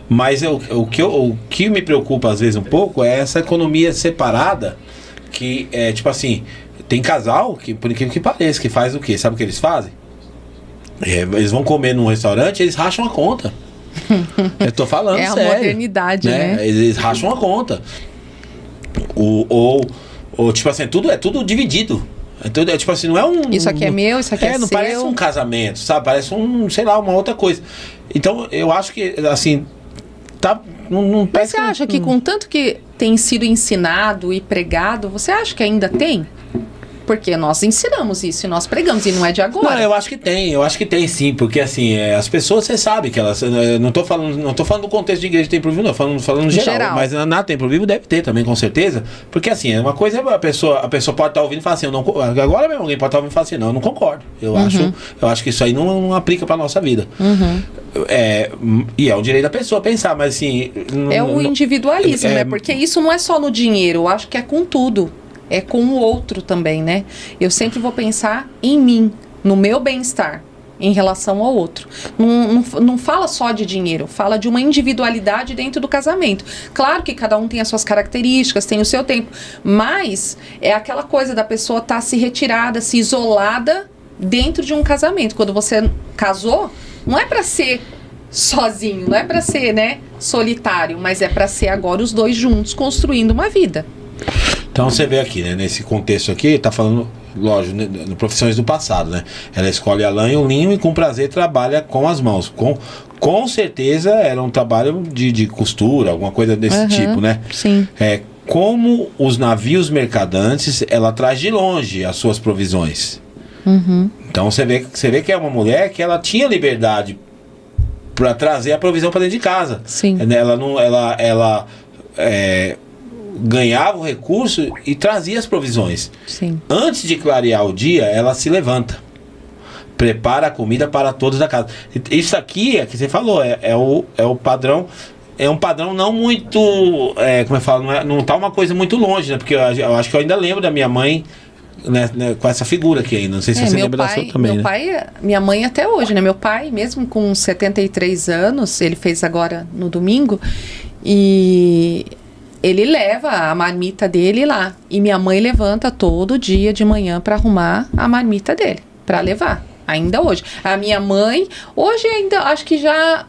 Mas o que me preocupa às vezes um pouco é essa economia separada, que é tipo assim, tem casal que, por incrível que pareça, que faz o quê? Sabe o que eles fazem? Eles vão comer num restaurante, eles racham a conta. Eu tô falando sério. É a modernidade, né? Eles racham a conta. Ou tipo assim, é tudo dividido. É tipo assim, não é um... Isso aqui é meu, isso aqui é não seu. Parece um casamento, sabe? Parece sei lá, uma outra coisa. Então, eu acho que, assim, não Mas você acha que com tanto que tem sido ensinado e pregado, você acha que ainda tem? Porque nós ensinamos isso e nós pregamos, e não é de agora. Não, eu acho que tem sim, porque assim, as pessoas, você sabe que elas, não tô falando do contexto de igreja de Templo Vivo, não, falando geral, mas na Templo Vivo deve ter também, com certeza, porque assim, uma coisa, a pessoa pode estar ouvindo e falar assim, agora mesmo alguém pode estar ouvindo e falar assim, não, eu não concordo, eu acho que isso aí não aplica pra nossa vida. E é o direito da pessoa pensar, mas assim... É o individualismo, né, porque isso não é só no dinheiro, eu acho que é com tudo. É com o outro também, né? Eu sempre vou pensar em mim, no meu bem-estar, em relação ao outro. Não fala só de dinheiro, fala de uma individualidade dentro do casamento. Claro que cada um tem as suas características, tem o seu tempo, mas é aquela coisa da pessoa estar se retirada, se isolada dentro de um casamento. Quando você casou, não é para ser sozinho, não é para ser, né, solitário, mas é para ser agora os dois juntos construindo uma vida. Então você vê aqui, né, nesse contexto aqui, tá falando, lógico, né, profissões do passado, né? Ela escolhe a lã e o linho e com prazer trabalha com as mãos. Com certeza era um trabalho de costura, alguma coisa desse tipo, né? Sim. Como os navios mercadantes, ela traz de longe as suas provisões. Então você vê que é uma mulher que ela tinha liberdade para trazer a provisão para dentro de casa. Sim. Ela ganhava o recurso e trazia as provisões. Sim. Antes de clarear o dia, ela se levanta, prepara a comida para todos da casa. Isso aqui é que você falou, é o padrão. É um padrão não muito, como eu falo, não tá uma coisa muito longe, né? Porque eu acho que eu ainda lembro da minha mãe, né, com essa figura aqui ainda. Não sei se você lembra da sua também. Meu pai, minha mãe até hoje, né? Meu pai, mesmo com 73 anos, ele fez agora no domingo, e ele leva a marmita dele lá. E minha mãe levanta todo dia de manhã para arrumar a marmita dele, para levar. Ainda hoje. A minha mãe, hoje ainda acho que já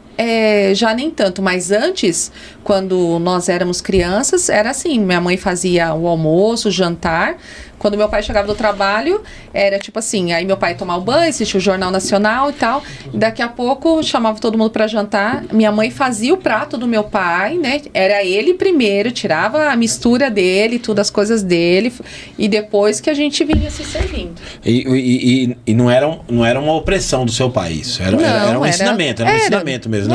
nem tanto, mas antes, quando nós éramos crianças, era assim, minha mãe fazia o almoço, o jantar. Quando meu pai chegava do trabalho, era tipo assim, aí meu pai tomava o banho, assistia o Jornal Nacional e tal, e daqui a pouco chamava todo mundo para jantar, minha mãe fazia o prato do meu pai, né, era ele primeiro, tirava a mistura dele, tudo, as coisas dele, e depois que a gente vinha se servindo. E não era uma opressão do seu pai isso, era um ensinamento, era um ensinamento mesmo.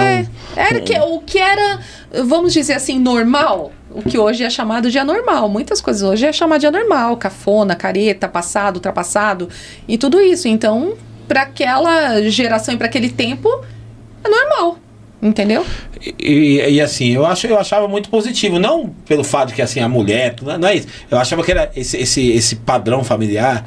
O que era, vamos dizer assim, normal. O que hoje é chamado de anormal. Muitas coisas hoje é chamado de anormal. Cafona, careta, passado, ultrapassado e tudo isso. Então, para aquela geração e para aquele tempo, é normal. Entendeu? E assim, eu achava muito positivo. Não pelo fato de que assim, a mulher... Não é isso. Eu achava que era esse padrão familiar...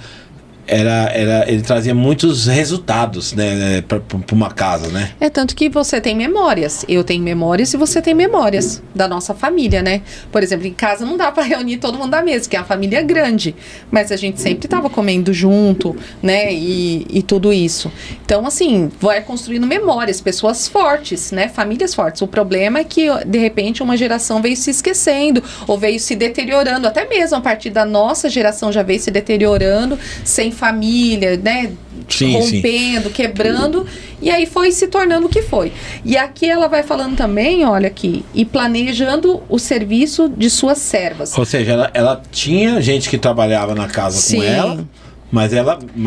ele trazia muitos resultados, né, para uma casa, né? É tanto que você tem memórias, eu tenho memórias e você tem memórias da nossa família, né? Por exemplo, em casa não dá para reunir todo mundo da mesa, que é uma família grande, mas a gente sempre tava comendo junto, né? E tudo isso. Então, assim, vai construindo memórias, pessoas fortes, né? Famílias fortes. O problema é que, de repente, uma geração veio se esquecendo, ou veio se deteriorando, até mesmo a partir da nossa geração já veio se deteriorando, sem família, né? rompendo, quebrando, e aí foi se tornando o que foi. E aqui ela vai falando também, olha aqui, e planejando o serviço de suas servas. Ou seja, ela tinha gente que trabalhava na casa Sim. com ela, mas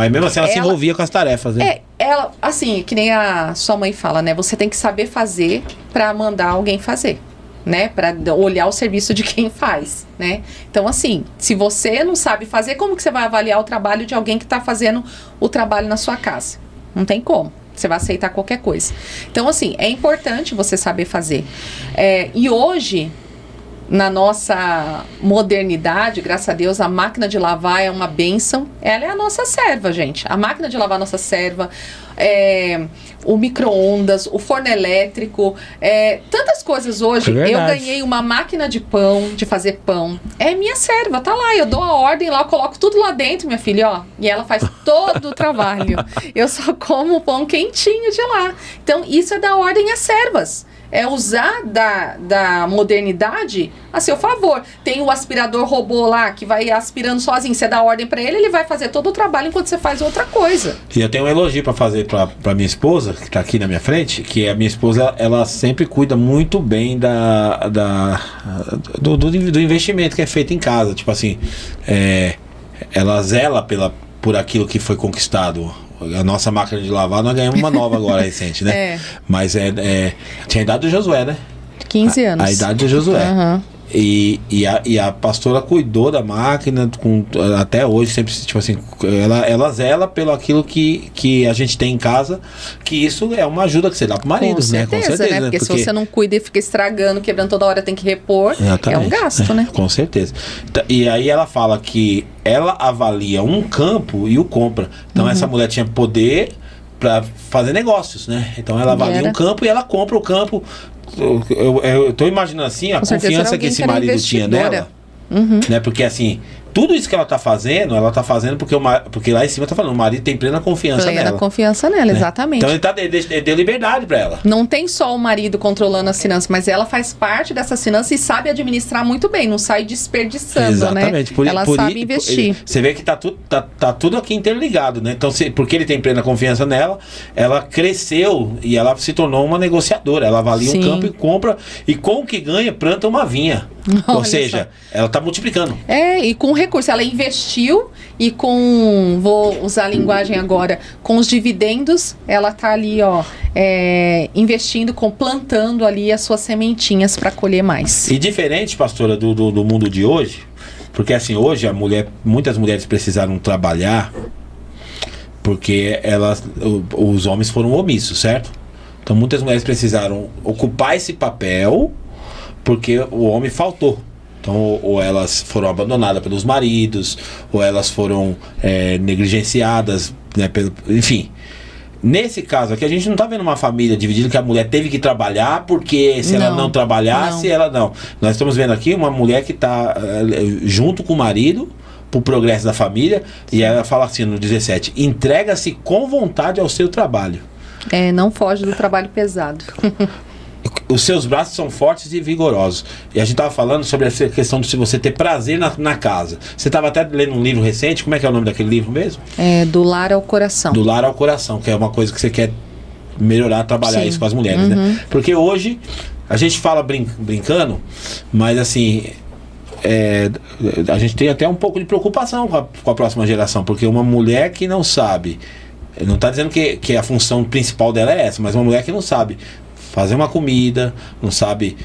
mesmo assim ela se envolvia com as tarefas, né? Ela, assim, que nem a sua mãe fala, né? Você tem que saber fazer pra mandar alguém fazer, né? Pra olhar o serviço de quem faz, né? Então, assim, se você não sabe fazer, como que você vai avaliar o trabalho de alguém que tá fazendo o trabalho na sua casa? Não tem como. Você vai aceitar qualquer coisa. Então, assim, é importante você saber fazer. E hoje, na nossa modernidade, graças a Deus, a máquina de lavar é uma bênção. Ela é a nossa serva, gente. A máquina de lavar é a nossa serva. O micro-ondas, o forno elétrico, tantas coisas hoje. É eu ganhei uma máquina de pão, de fazer pão. É minha serva, tá lá. Eu dou a ordem lá, eu coloco tudo lá dentro, minha filha, ó. E ela faz todo o trabalho. Eu só como o pão quentinho de lá. Então, isso é dar ordem às servas. É usar da modernidade a seu favor. Tem o aspirador robô lá que vai aspirando sozinho. Você dá ordem pra ele, ele vai fazer todo o trabalho enquanto você faz outra coisa. E eu tenho um elogio pra fazer pra minha esposa, que tá aqui na minha frente, que a minha esposa, ela sempre cuida muito bem do investimento que é feito em casa. Tipo assim, ela zela por aquilo que foi conquistado. A nossa máquina de lavar, nós ganhamos uma nova agora, recente, né? Mas tinha a idade do Josué, né? 15 anos. A idade do Josué. Uhum. E a pastora cuidou da máquina até hoje, sempre, tipo assim, ela zela pelo aquilo que a gente tem em casa, que isso é uma ajuda que você dá pro marido, né? Com certeza, né? Porque se você não cuida e fica estragando, quebrando toda hora, tem que repor, é um gasto, né? Com certeza. E aí ela fala que ela avalia um campo e o compra. Então essa mulher tinha poder para fazer negócios, né? Então ela avalia um campo e ela compra o campo. Eu tô imaginando assim a confiança que esse marido tinha nela, né? Porque assim, tudo isso que ela tá fazendo porque lá em cima tá falando, o marido tem plena confiança nela. Plena confiança nela, exatamente. Então ele deu liberdade pra ela. Não tem só o marido controlando as finanças, mas ela faz parte dessas finanças e sabe administrar muito bem, não sai desperdiçando, exatamente. Né? Ela sabe investir. Você vê que tá tudo aqui interligado, né? Então, porque ele tem plena confiança nela, ela cresceu e ela se tornou uma negociadora. Ela avalia um campo e compra, e com o que ganha, planta uma vinha. Ou seja, ela tá multiplicando. E com recurso, ela investiu e vou usar a linguagem agora, com os dividendos, ela tá ali, ó, investindo, plantando ali as suas sementinhas para colher mais. E diferente, pastora, do mundo de hoje, porque assim, hoje muitas mulheres precisaram trabalhar porque os homens foram omissos, certo? Então muitas mulheres precisaram ocupar esse papel porque o homem faltou. Então, ou elas foram abandonadas pelos maridos, ou elas foram negligenciadas, né, enfim. Nesse caso aqui, a gente não está vendo uma família dividida que a mulher teve que trabalhar, porque se ela não trabalhasse, ela não. Nós estamos vendo aqui uma mulher que está junto com o marido pro progresso da família. Sim. E ela fala assim no 17, entrega-se com vontade ao seu trabalho. Não foge do trabalho pesado. Os seus braços são fortes e vigorosos. E a gente estava falando sobre essa questão de você ter prazer na casa. Você estava até lendo um livro recente, como é que é o nome daquele livro mesmo? Do Lar ao Coração. Do Lar ao Coração, que é uma coisa que você quer melhorar, trabalhar isso com as mulheres, né? Porque hoje, a gente fala brincando, mas assim, a gente tem até um pouco de preocupação com a próxima geração, porque uma mulher que não sabe, não está dizendo que a função principal dela é essa, mas uma mulher que não sabe fazer uma comida, não sabe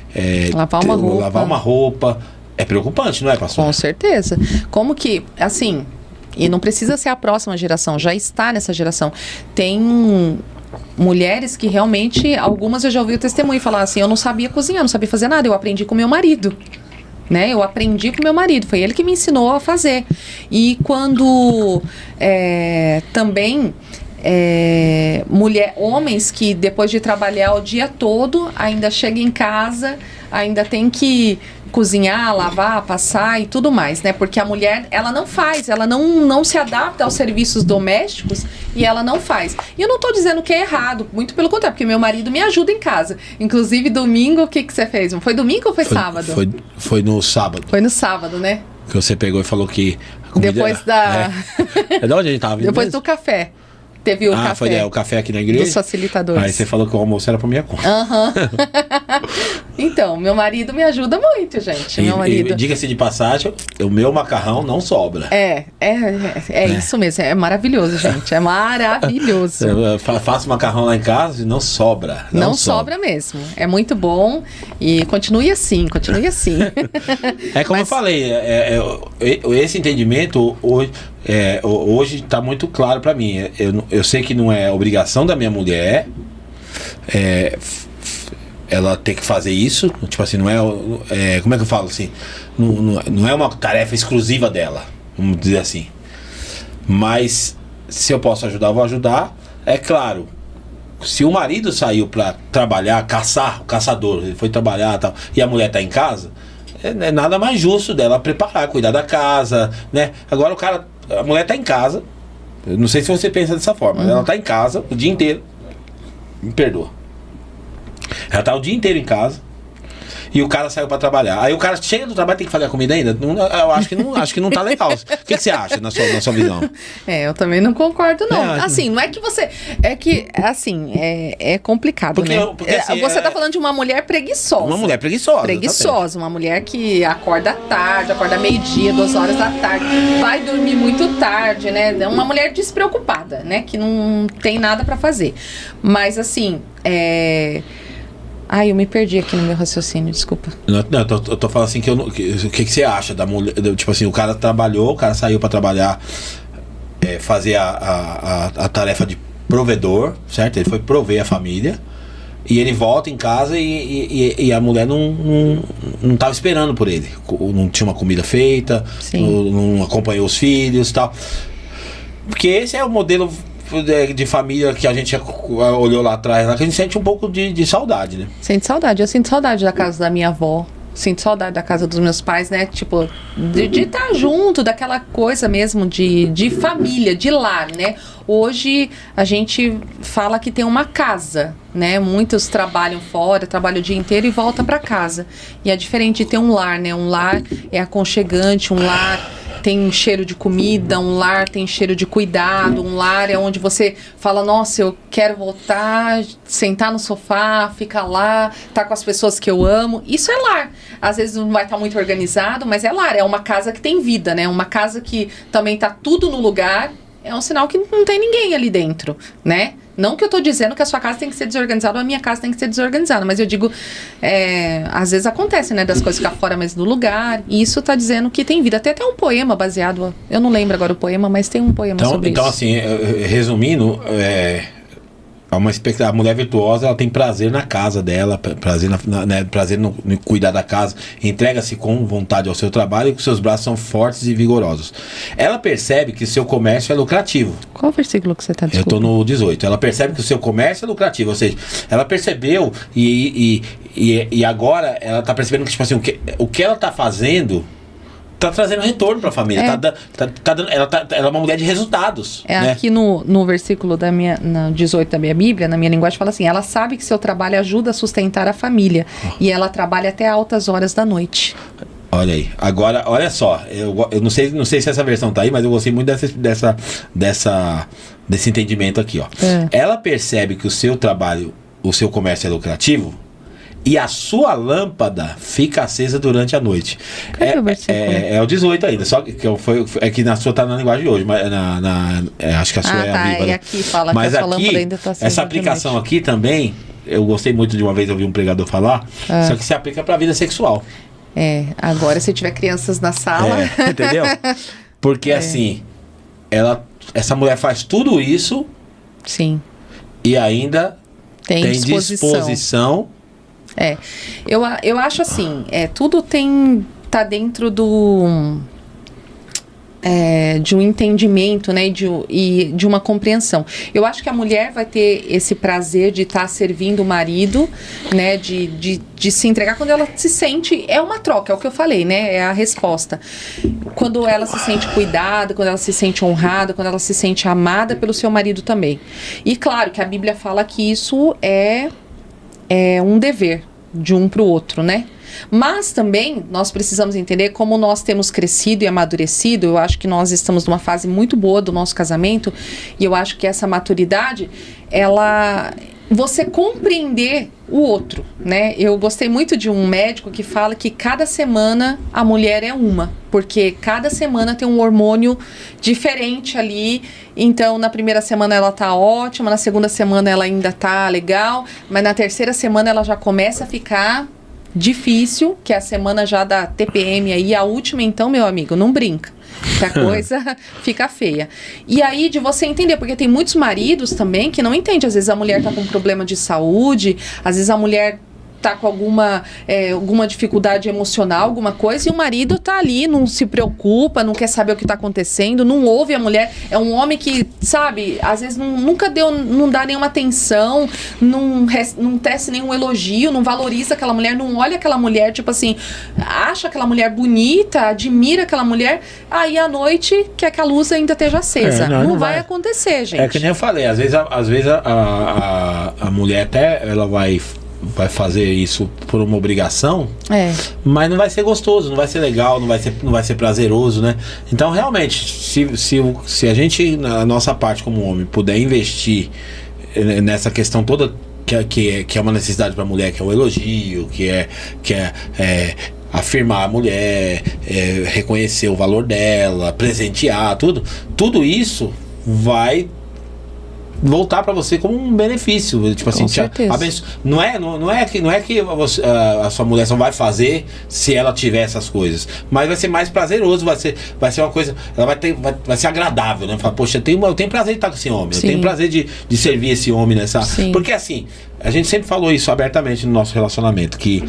lavar uma roupa, é preocupante, não é, pastor? Com certeza. Como que, assim, e não precisa ser a próxima geração, já está nessa geração. Tem mulheres que realmente, algumas eu já ouvi o testemunho falar assim, eu não sabia cozinhar, não sabia fazer nada, eu aprendi com meu marido. Né? Eu aprendi com meu marido, foi ele que me ensinou a fazer. E quando também homens que depois de trabalhar o dia todo ainda chegam em casa, ainda tem que cozinhar, lavar, passar e tudo mais, né? Porque a mulher, ela não faz, ela não se adapta aos serviços domésticos e ela não faz. E eu não tô dizendo que é errado, muito pelo contrário, porque meu marido me ajuda em casa. Inclusive, domingo, o que você fez? Foi domingo ou foi sábado? Foi no sábado. Foi no sábado, né? Que você pegou e falou que... Depois da... de onde a gente tava vindo Depois mesmo? do café. teve o café. Foi o café aqui na igreja? Dos facilitadores. Aí você falou que o almoço era pra minha conta. Então, meu marido me ajuda muito, gente. Meu marido. E diga-se de passagem, o meu macarrão não sobra. É isso mesmo. É maravilhoso, gente. É maravilhoso. Eu faço macarrão lá em casa e não sobra. Não sobra mesmo. É muito bom. E continue assim, continue assim. É como eu falei, esse entendimento hoje está muito claro para mim. Eu sei que não é obrigação da minha mulher ela ter que fazer isso. Tipo assim, não é como é que eu falo assim? Não é uma tarefa exclusiva dela, vamos dizer assim. Mas se eu posso ajudar, eu vou ajudar. É claro, se o marido saiu para trabalhar, o caçador, ele foi trabalhar e tal, e a mulher tá em casa, é nada mais justo dela preparar, cuidar da casa, né? Agora a mulher tá em casa, eu não sei se você pensa dessa forma, mas ela tá em casa o dia inteiro, me perdoa. Ela tá o dia inteiro em casa e o cara saiu pra trabalhar. Aí o cara chega do trabalho e tem que fazer a comida ainda? Eu acho que não tá legal. O que você acha na sua visão? Eu também não concordo, não. Assim, não é que você... É que, assim, é complicado, porque, né? Porque, assim, você tá falando de uma mulher preguiçosa. Uma mulher preguiçosa. Preguiçosa. Uma mulher que acorda tarde, acorda meio-dia, 2 horas da tarde. Vai dormir muito tarde, né? Uma mulher despreocupada, né? Que não tem nada pra fazer. Mas, assim, eu me perdi aqui no meu raciocínio, desculpa. Não, eu tô falando assim o que você acha da mulher? Tipo assim, o cara trabalhou, o cara saiu pra trabalhar, fazer a tarefa de provedor, certo? Ele foi prover a família e ele volta em casa e a mulher não tava esperando por ele. Não tinha uma comida feita, não acompanhou os filhos e tal. Porque esse é o modelo de família que a gente olhou lá atrás, que a gente sente um pouco de saudade, né? Sente saudade. Eu sinto saudade da casa da minha avó. Sinto saudade da casa dos meus pais, né? Tipo, de estar junto, daquela coisa mesmo de família, de lar, né? Hoje a gente fala que tem uma casa, né? Muitos trabalham fora, trabalham o dia inteiro e voltam para casa. E é diferente de ter um lar, né? Um lar é aconchegante, um lar tem um cheiro de comida, um lar tem cheiro de cuidado, um lar é onde você fala, nossa, eu quero voltar, sentar no sofá, ficar lá, estar com as pessoas que eu amo. Isso é lar. Às vezes não vai estar muito organizado, mas é lar. É uma casa que tem vida, né? Uma casa que também está tudo no lugar. É um sinal que não tem ninguém ali dentro, né? Não que eu tô dizendo que a sua casa tem que ser desorganizada ou a minha casa tem que ser desorganizada, mas eu digo, às vezes acontece, né, das coisas ficar fora mesmo do lugar, e isso tá dizendo que tem vida. Tem até um poema baseado, eu não lembro agora o poema, mas tem um poema sobre isso. Então, assim, resumindo, a mulher virtuosa, ela tem prazer na casa dela, prazer no cuidar da casa, entrega-se com vontade ao seu trabalho e que seus braços são fortes e vigorosos. Ela percebe que seu comércio é lucrativo. Qual o versículo que você está discutindo? Eu estou no 18. Ela percebe que o seu comércio é lucrativo, ou seja, ela percebeu e agora ela está percebendo que, tipo assim, o que ela está fazendo tá trazendo retorno para a família. Ela é uma mulher de resultados. Né? Aqui no versículo no 18 da minha Bíblia, na minha linguagem, fala assim: ela sabe que seu trabalho ajuda a sustentar a família e ela trabalha até altas horas da noite. Olha aí. Agora, olha só. Eu não sei se essa versão tá aí, mas eu gostei muito desse entendimento aqui, ó. Ela percebe que o seu trabalho, o seu comércio é lucrativo e a sua lâmpada fica acesa durante a noite. É o 18 ainda, só que na sua tá na linguagem de hoje, mas acho que a sua é a Bíblia. E aqui fala mas que a sua aqui, lâmpada ainda tá acesa. Essa aplicação aqui também, eu gostei muito de uma vez ouvir um pregador falar, só que se aplica para a vida sexual. Agora se tiver crianças na sala... entendeu? Porque assim, essa mulher faz tudo isso... Sim. E ainda tem disposição. Eu acho assim, tudo tá dentro de um entendimento, né, e de uma compreensão. Eu acho que a mulher vai ter esse prazer de estar servindo o marido, né, de se entregar quando ela se sente, é uma troca, é o que eu falei, né, é a resposta. Quando ela se sente cuidada, quando ela se sente honrada, quando ela se sente amada pelo seu marido também. E claro que a Bíblia fala que isso é um dever, de um para o outro, né? Mas também nós precisamos entender como nós temos crescido e amadurecido. Eu acho que nós estamos numa fase muito boa do nosso casamento e eu acho que essa maturidade, você compreender o outro, né? Eu gostei muito de um médico que fala que cada semana a mulher é uma, porque cada semana tem um hormônio diferente ali. Então, na primeira semana ela tá ótima, na segunda semana ela ainda tá legal, mas na terceira semana ela já começa a ficar difícil, que é a semana já da TPM aí, a última, então, meu amigo, não brinca, que a coisa fica feia. E aí, de você entender, porque tem muitos maridos também que não entendem, às vezes a mulher tá com um problema de saúde, às vezes a mulher tá com alguma dificuldade emocional, alguma coisa, e o marido tá ali, não se preocupa, não quer saber o que tá acontecendo, não ouve a mulher. É um homem que, sabe, às vezes nunca não dá nenhuma atenção, não tece nenhum elogio, não valoriza aquela mulher, não olha aquela mulher, tipo assim, acha aquela mulher bonita, admira aquela mulher, aí à noite quer que a luz ainda esteja acesa. Não vai acontecer, gente. É que nem eu falei, às vezes a mulher até, ela vai fazer isso por uma obrigação, mas não vai ser gostoso, não vai ser legal, não vai ser prazeroso, né? Então, realmente, se a gente, na nossa parte como homem, puder investir nessa questão toda que é uma necessidade para a mulher, que é o elogio, que é afirmar a mulher, reconhecer o valor dela, presentear, tudo isso vai voltar para você como um benefício, tipo assim, não é que a sua mulher só vai fazer se ela tiver essas coisas, mas vai ser mais prazeroso, vai ser uma coisa, ela vai ser agradável, né? Fala, poxa, eu tenho prazer de estar com esse homem, Sim. eu tenho prazer de servir esse homem nessa, Sim. porque assim, a gente sempre falou isso abertamente no nosso relacionamento, que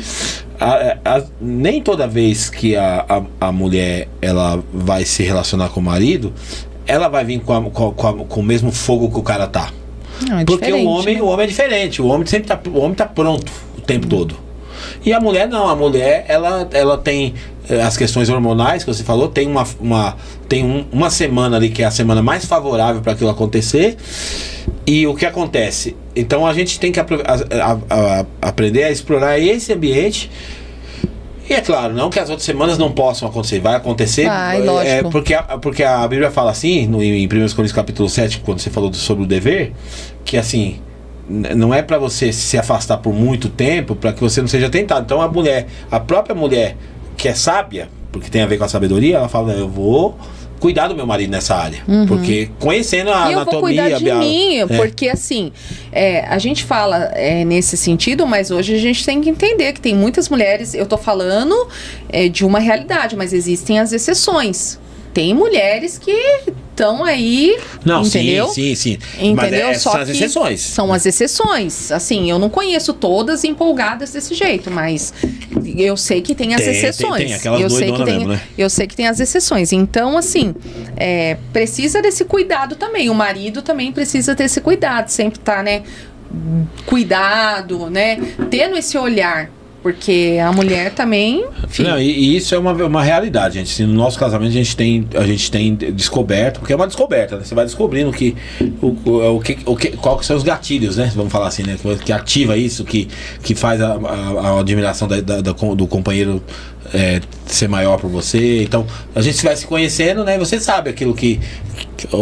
nem toda vez que a mulher ela vai se relacionar com o marido, ela vai vir com o mesmo fogo que o cara tá. Não, é porque o homem é diferente. O homem tá pronto o tempo todo. E a mulher não. A mulher, ela tem as questões hormonais que você falou. Tem uma semana ali que é a semana mais favorável para aquilo acontecer. E o que acontece? Então a gente tem que aprender a explorar esse ambiente. E é claro, não que as outras semanas não possam acontecer, vai acontecer. Lógico. Porque a Bíblia fala assim, em 1 Coríntios capítulo 7, quando você falou sobre o dever, que assim, não é para você se afastar por muito tempo, para que você não seja tentado. Então a própria mulher que é sábia, porque tem a ver com a sabedoria, ela fala, eu vou cuidar do meu marido nessa área, porque conhecendo a anatomia, eu vou cuidar de mim, porque assim, a gente fala nesse sentido, mas hoje a gente tem que entender que tem muitas mulheres, eu tô falando de uma realidade, mas existem as exceções. Tem mulheres que estão aí, não, entendeu? Sim. Entendeu? Mas são as exceções. São as exceções. Assim, eu não conheço todas empolgadas desse jeito, mas eu sei que tem as exceções. Tem aquelas doidonas mesmo, né? Eu sei que tem as exceções. Então, assim, precisa desse cuidado também. O marido também precisa ter esse cuidado. Sempre tá, né? Cuidado, né? Tendo esse olhar. Porque a mulher também... Não, e isso é uma realidade, gente. No nosso casamento a gente tem descoberto, porque é uma descoberta, né? Você vai descobrindo qual que são os gatilhos, né? Vamos falar assim, né? Que ativa isso, que faz a admiração do companheiro ser maior por você. Então, a gente vai se conhecendo, né? Você sabe aquilo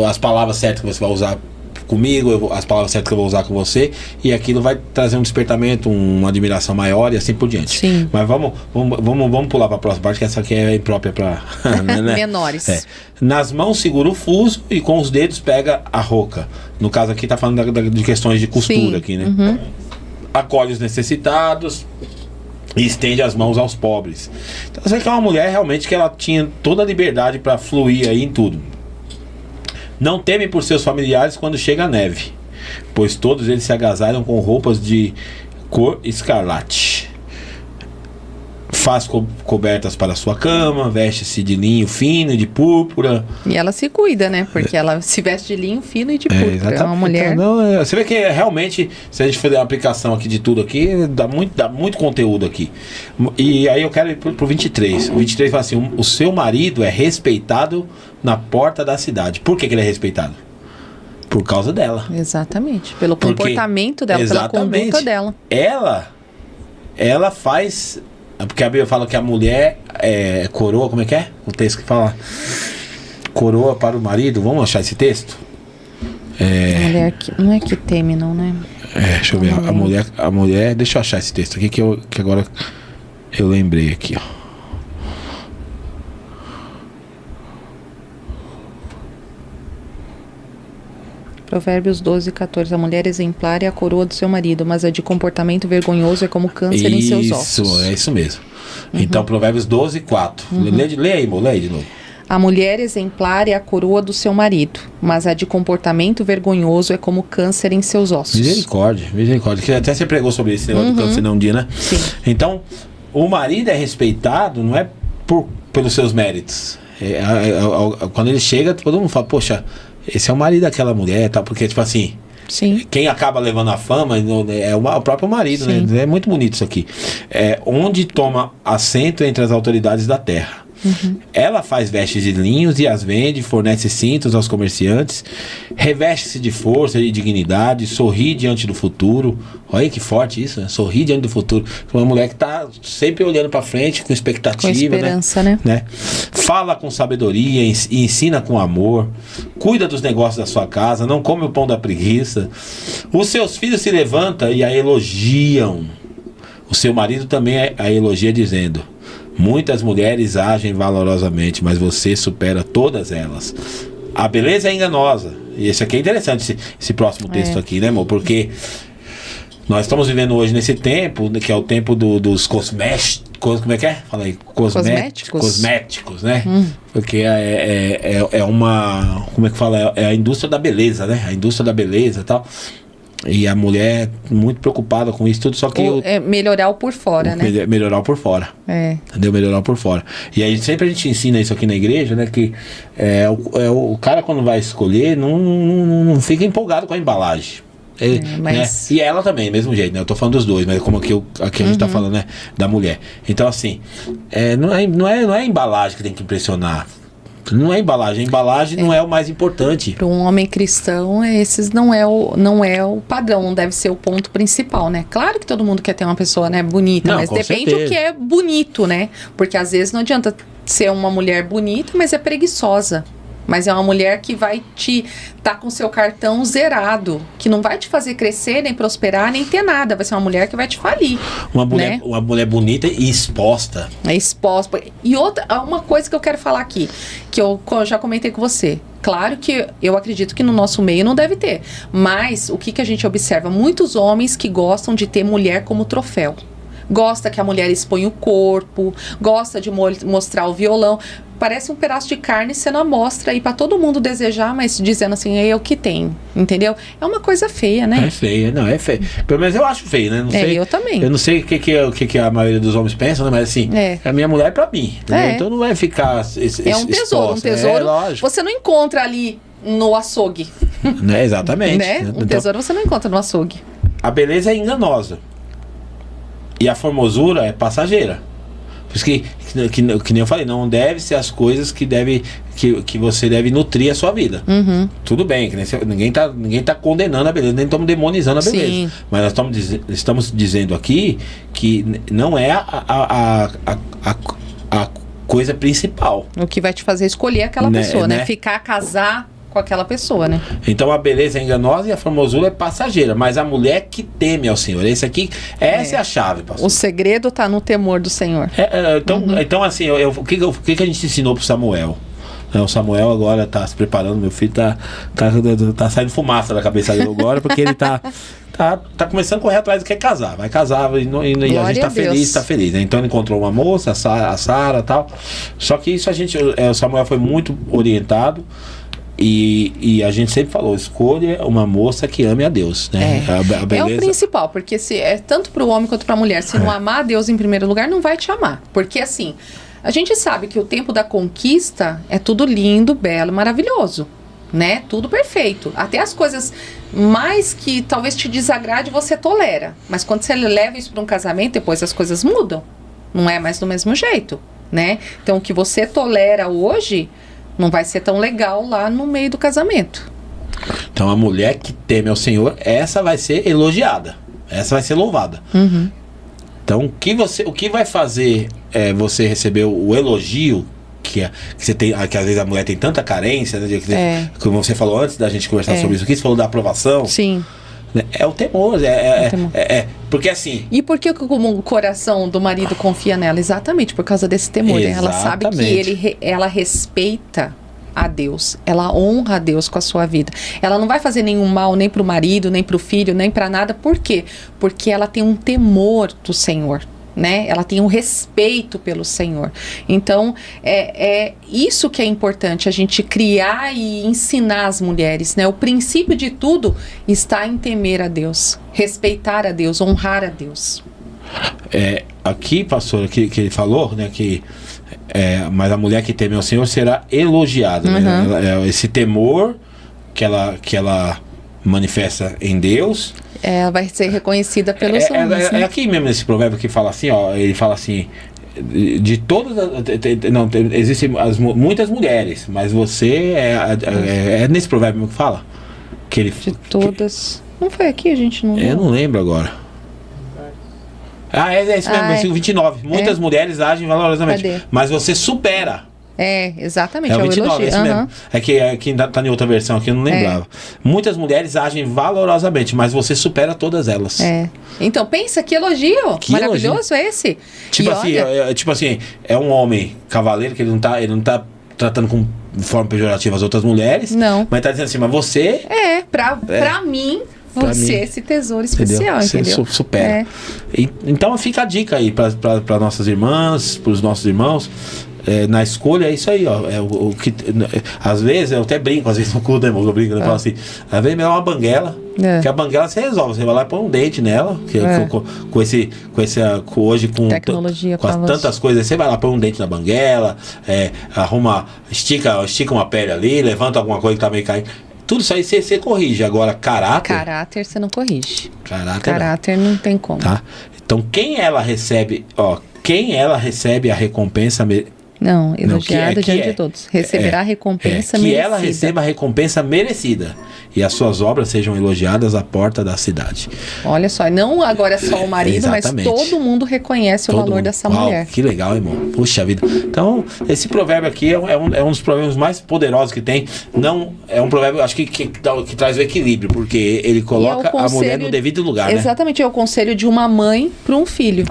as palavras certas que você vai usar comigo, as palavras certas que eu vou usar com você, e aquilo vai trazer um despertamento, uma admiração maior e assim por diante. Sim. Mas vamos pular para a próxima parte, que essa aqui é imprópria para né? menores. Nas mãos segura o fuso e com os dedos pega a roca. No caso aqui tá falando de questões de costura. Sim. Aqui, né? Uhum. Acolhe os necessitados e estende as mãos aos pobres. Então você vê que é uma mulher realmente que ela tinha toda a liberdade para fluir aí em tudo. Não teme por seus familiares quando chega a neve, pois todos eles se agasalham com roupas de cor escarlate. Faz cobertas para sua cama, veste-se de linho fino e de púrpura. E ela se cuida, né? Porque ela se veste de linho fino e de púrpura. É uma mulher. Então, você vê que realmente, se a gente fizer uma aplicação aqui de tudo aqui, dá muito conteúdo aqui. E aí eu quero ir pro 23. O 23 fala assim: o seu marido é respeitado na porta da cidade. Por que ele é respeitado? Por causa dela. Exatamente. Pelo comportamento dela, pela conduta dela. ela faz... Porque a Bíblia fala que a mulher é coroa, como é que é? O texto que fala coroa para o marido. Vamos achar esse texto? Mulher que, não é que teme, não, né? Deixa eu ver. A mulher... Deixa eu achar esse texto aqui que agora eu lembrei aqui, ó. Provérbios 12, 14. A mulher exemplar é a coroa do seu marido, mas a de comportamento vergonhoso é como câncer em seus ossos. Isso, é isso mesmo. Então, Provérbios 12, 4. Lê aí, amor, lê aí de novo. A mulher exemplar é a coroa do seu marido, mas a de comportamento vergonhoso é como câncer em seus ossos. Misericórdia. Que até você pregou sobre esse negócio do câncer um dia, né? Sim. Então, o marido é respeitado não é pelos seus méritos. Quando ele chega, todo mundo fala, poxa, esse é o marido daquela mulher, tá? Porque, tipo assim, Sim. Quem acaba levando a fama é o próprio marido, Sim. né? É muito bonito isso aqui. Onde toma assento entre as autoridades da terra. Ela faz vestes de linhos e as vende, fornece cintos aos comerciantes, reveste-se de força e dignidade, sorri diante do futuro. Olha que forte isso, né? Sorri diante do futuro. Uma mulher que está sempre olhando para frente, com expectativa, com esperança, né? Fala com sabedoria e ensina com amor, cuida dos negócios da sua casa, não come o pão da preguiça. Os seus filhos se levantam e a elogiam. O seu marido também a elogia dizendo: muitas mulheres agem valorosamente, mas você supera todas elas. A beleza é enganosa. E esse aqui é interessante, esse próximo texto aqui, né, amor? Porque nós estamos vivendo hoje nesse tempo, que é o tempo dos cosméticos. Como é que é? Fala aí. Cosméticos, né? Porque é uma... Como é que fala? É a indústria da beleza, né? A indústria da beleza e tal. E a mulher muito preocupada com isso tudo, só que... melhorar o por fora, né? Melhorar o por fora. Entendeu? Melhorar o por fora. E aí sempre a gente ensina isso aqui na igreja, né? Que o cara quando vai escolher, não fica empolgado com a embalagem. Mas... Né? E ela também, do mesmo jeito, né? Eu tô falando dos dois, mas como aqui a gente tá falando, né? Da mulher. Então assim, não é a embalagem que tem que impressionar. Não é embalagem, a embalagem não é o mais importante. Para um homem cristão, esses não é o padrão, não deve ser o ponto principal, né? Claro que todo mundo quer ter uma pessoa, né, bonita, mas depende do que é bonito, né? Porque às vezes não adianta ser uma mulher bonita, mas é preguiçosa. Mas é uma mulher que vai tá com seu cartão zerado, que não vai te fazer crescer, nem prosperar, nem ter nada. Vai ser uma mulher que vai te falir. Uma mulher bonita e exposta. Exposta. E uma coisa que eu quero falar aqui, que eu já comentei com você. Claro que eu acredito que no nosso meio não deve ter. Mas o que a gente observa? Muitos homens que gostam de ter mulher como troféu. Gosta que a mulher exponha o corpo, gosta de mostrar o violão. Parece um pedaço de carne sendo a mostra aí pra todo mundo desejar, mas dizendo assim, é o que tem, entendeu? É uma coisa feia, né? É feia, não, é feia. Pelo menos eu acho feio, né? Não sei, eu também. Eu não sei o que a maioria dos homens pensam, né? Mas assim, a minha mulher é pra mim, entendeu? Então não vai ficar um tesouro, lógico. Você não encontra ali no açougue. Né? Exatamente. Né? Um tesouro você não encontra no açougue. A beleza é enganosa. E a formosura é passageira. Por isso que nem eu falei, não deve ser as coisas que você deve nutrir a sua vida. Tudo bem, que ninguém tá condenando a beleza, nem estamos demonizando a beleza. Sim. Mas nós estamos dizendo aqui que não é a coisa principal. O que vai te fazer escolher aquela pessoa, né? Ficar, casar com aquela pessoa, né? Então a beleza é enganosa e a formosura é passageira, mas a mulher que teme ao Senhor, essa é a chave, pastor. O segredo tá no temor do Senhor. Então assim, o que a gente ensinou pro Samuel? O Samuel agora tá se preparando, meu filho tá saindo fumaça da cabeça dele agora, porque ele tá começando a correr atrás, quer casar, vai casar e a gente tá feliz, né? Então ele encontrou uma moça, a Sara e tal, só que isso o Samuel foi muito orientado. E a gente sempre falou, escolha uma moça que ame a Deus, né? A beleza... É o principal, porque se é tanto para o homem quanto para a mulher, se não amar a Deus em primeiro lugar, não vai te amar. Porque assim, a gente sabe que o tempo da conquista é tudo lindo, belo, maravilhoso, né? Tudo perfeito. Até as coisas mais que talvez te desagrade, você tolera. Mas quando você leva isso para um casamento, depois as coisas mudam. Não é mais do mesmo jeito, né? Então o que você tolera hoje não vai ser tão legal lá no meio do casamento. Então a mulher que teme ao Senhor, essa vai ser elogiada. Essa vai ser louvada. Então, o que vai fazer você receber o elogio que você tem, que às vezes a mulher tem tanta carência, né? Como você falou antes da gente conversar sobre isso aqui, você falou da aprovação. Sim. Né? É o temor. Porque assim. E por que o coração do marido confia nela? Exatamente por causa desse temor. Né? Ela sabe que ela respeita a Deus, ela honra a Deus com a sua vida. Ela não vai fazer nenhum mal nem pro marido, nem pro filho, nem para nada. Por quê? Porque ela tem um temor do Senhor, né? Ela tem um respeito pelo Senhor. Então, é isso que é importante, a gente criar e ensinar as mulheres, né? O princípio de tudo está em temer a Deus, respeitar a Deus, honrar a Deus. Aqui, pastor, que ele falou, né, que mas a mulher que teme ao Senhor será elogiada. Né? Esse temor que ela manifesta em Deus, ela vai ser reconhecida pelos homens. É aqui mesmo nesse provérbio que fala assim, ó, ele fala assim, de todas existem muitas mulheres, mas você é nesse provérbio que fala que ele de todas. Não foi aqui, a gente não. Eu não lembro agora. É isso mesmo, versículo 29. Muitas mulheres agem valorosamente. Cadê? Mas você supera. Exatamente. É o 29, esse mesmo. É que tá em outra versão aqui, eu não lembrava. Muitas mulheres agem valorosamente, mas você supera todas elas. Então, pensa que elogio. Que maravilhoso elogio. Esse. Tipo assim, é um homem cavaleiro que ele não tá tratando de forma pejorativa as outras mulheres. Não. Mas tá dizendo assim, mas você... Pra mim... Você é esse tesouro especial, entendeu? Você supera. Então fica a dica aí para nossas irmãs, para os nossos irmãos. Na escolha é isso aí, ó. O que, às vezes, eu até brinco, às vezes no culto, eu brinco, eu falo assim, às vezes é melhor uma banguela, que a banguela você resolve, você vai lá e põe um dente nela, hoje com tecnologia, com tantas coisas, você vai lá, põe um dente na banguela, estica uma pele ali, levanta alguma coisa que tá meio caindo. Tudo isso aí você corrige. Agora, caráter você não corrige. Caráter não tem como. Tá? Então, quem ela recebe a recompensa... Não, elogiada diante de todos. Receberá a recompensa merecida. Que ela receba a recompensa merecida. E as suas obras sejam elogiadas à porta da cidade. Olha só, não agora só o marido, mas todo mundo reconhece o valor dessa mulher. Que legal, irmão. Puxa vida. Então, esse provérbio aqui é um dos provérbios mais poderosos que tem. Não, é um provérbio, acho que traz o equilíbrio, porque ele coloca a mulher no devido lugar. Exatamente, é o conselho de uma mãe para um filho,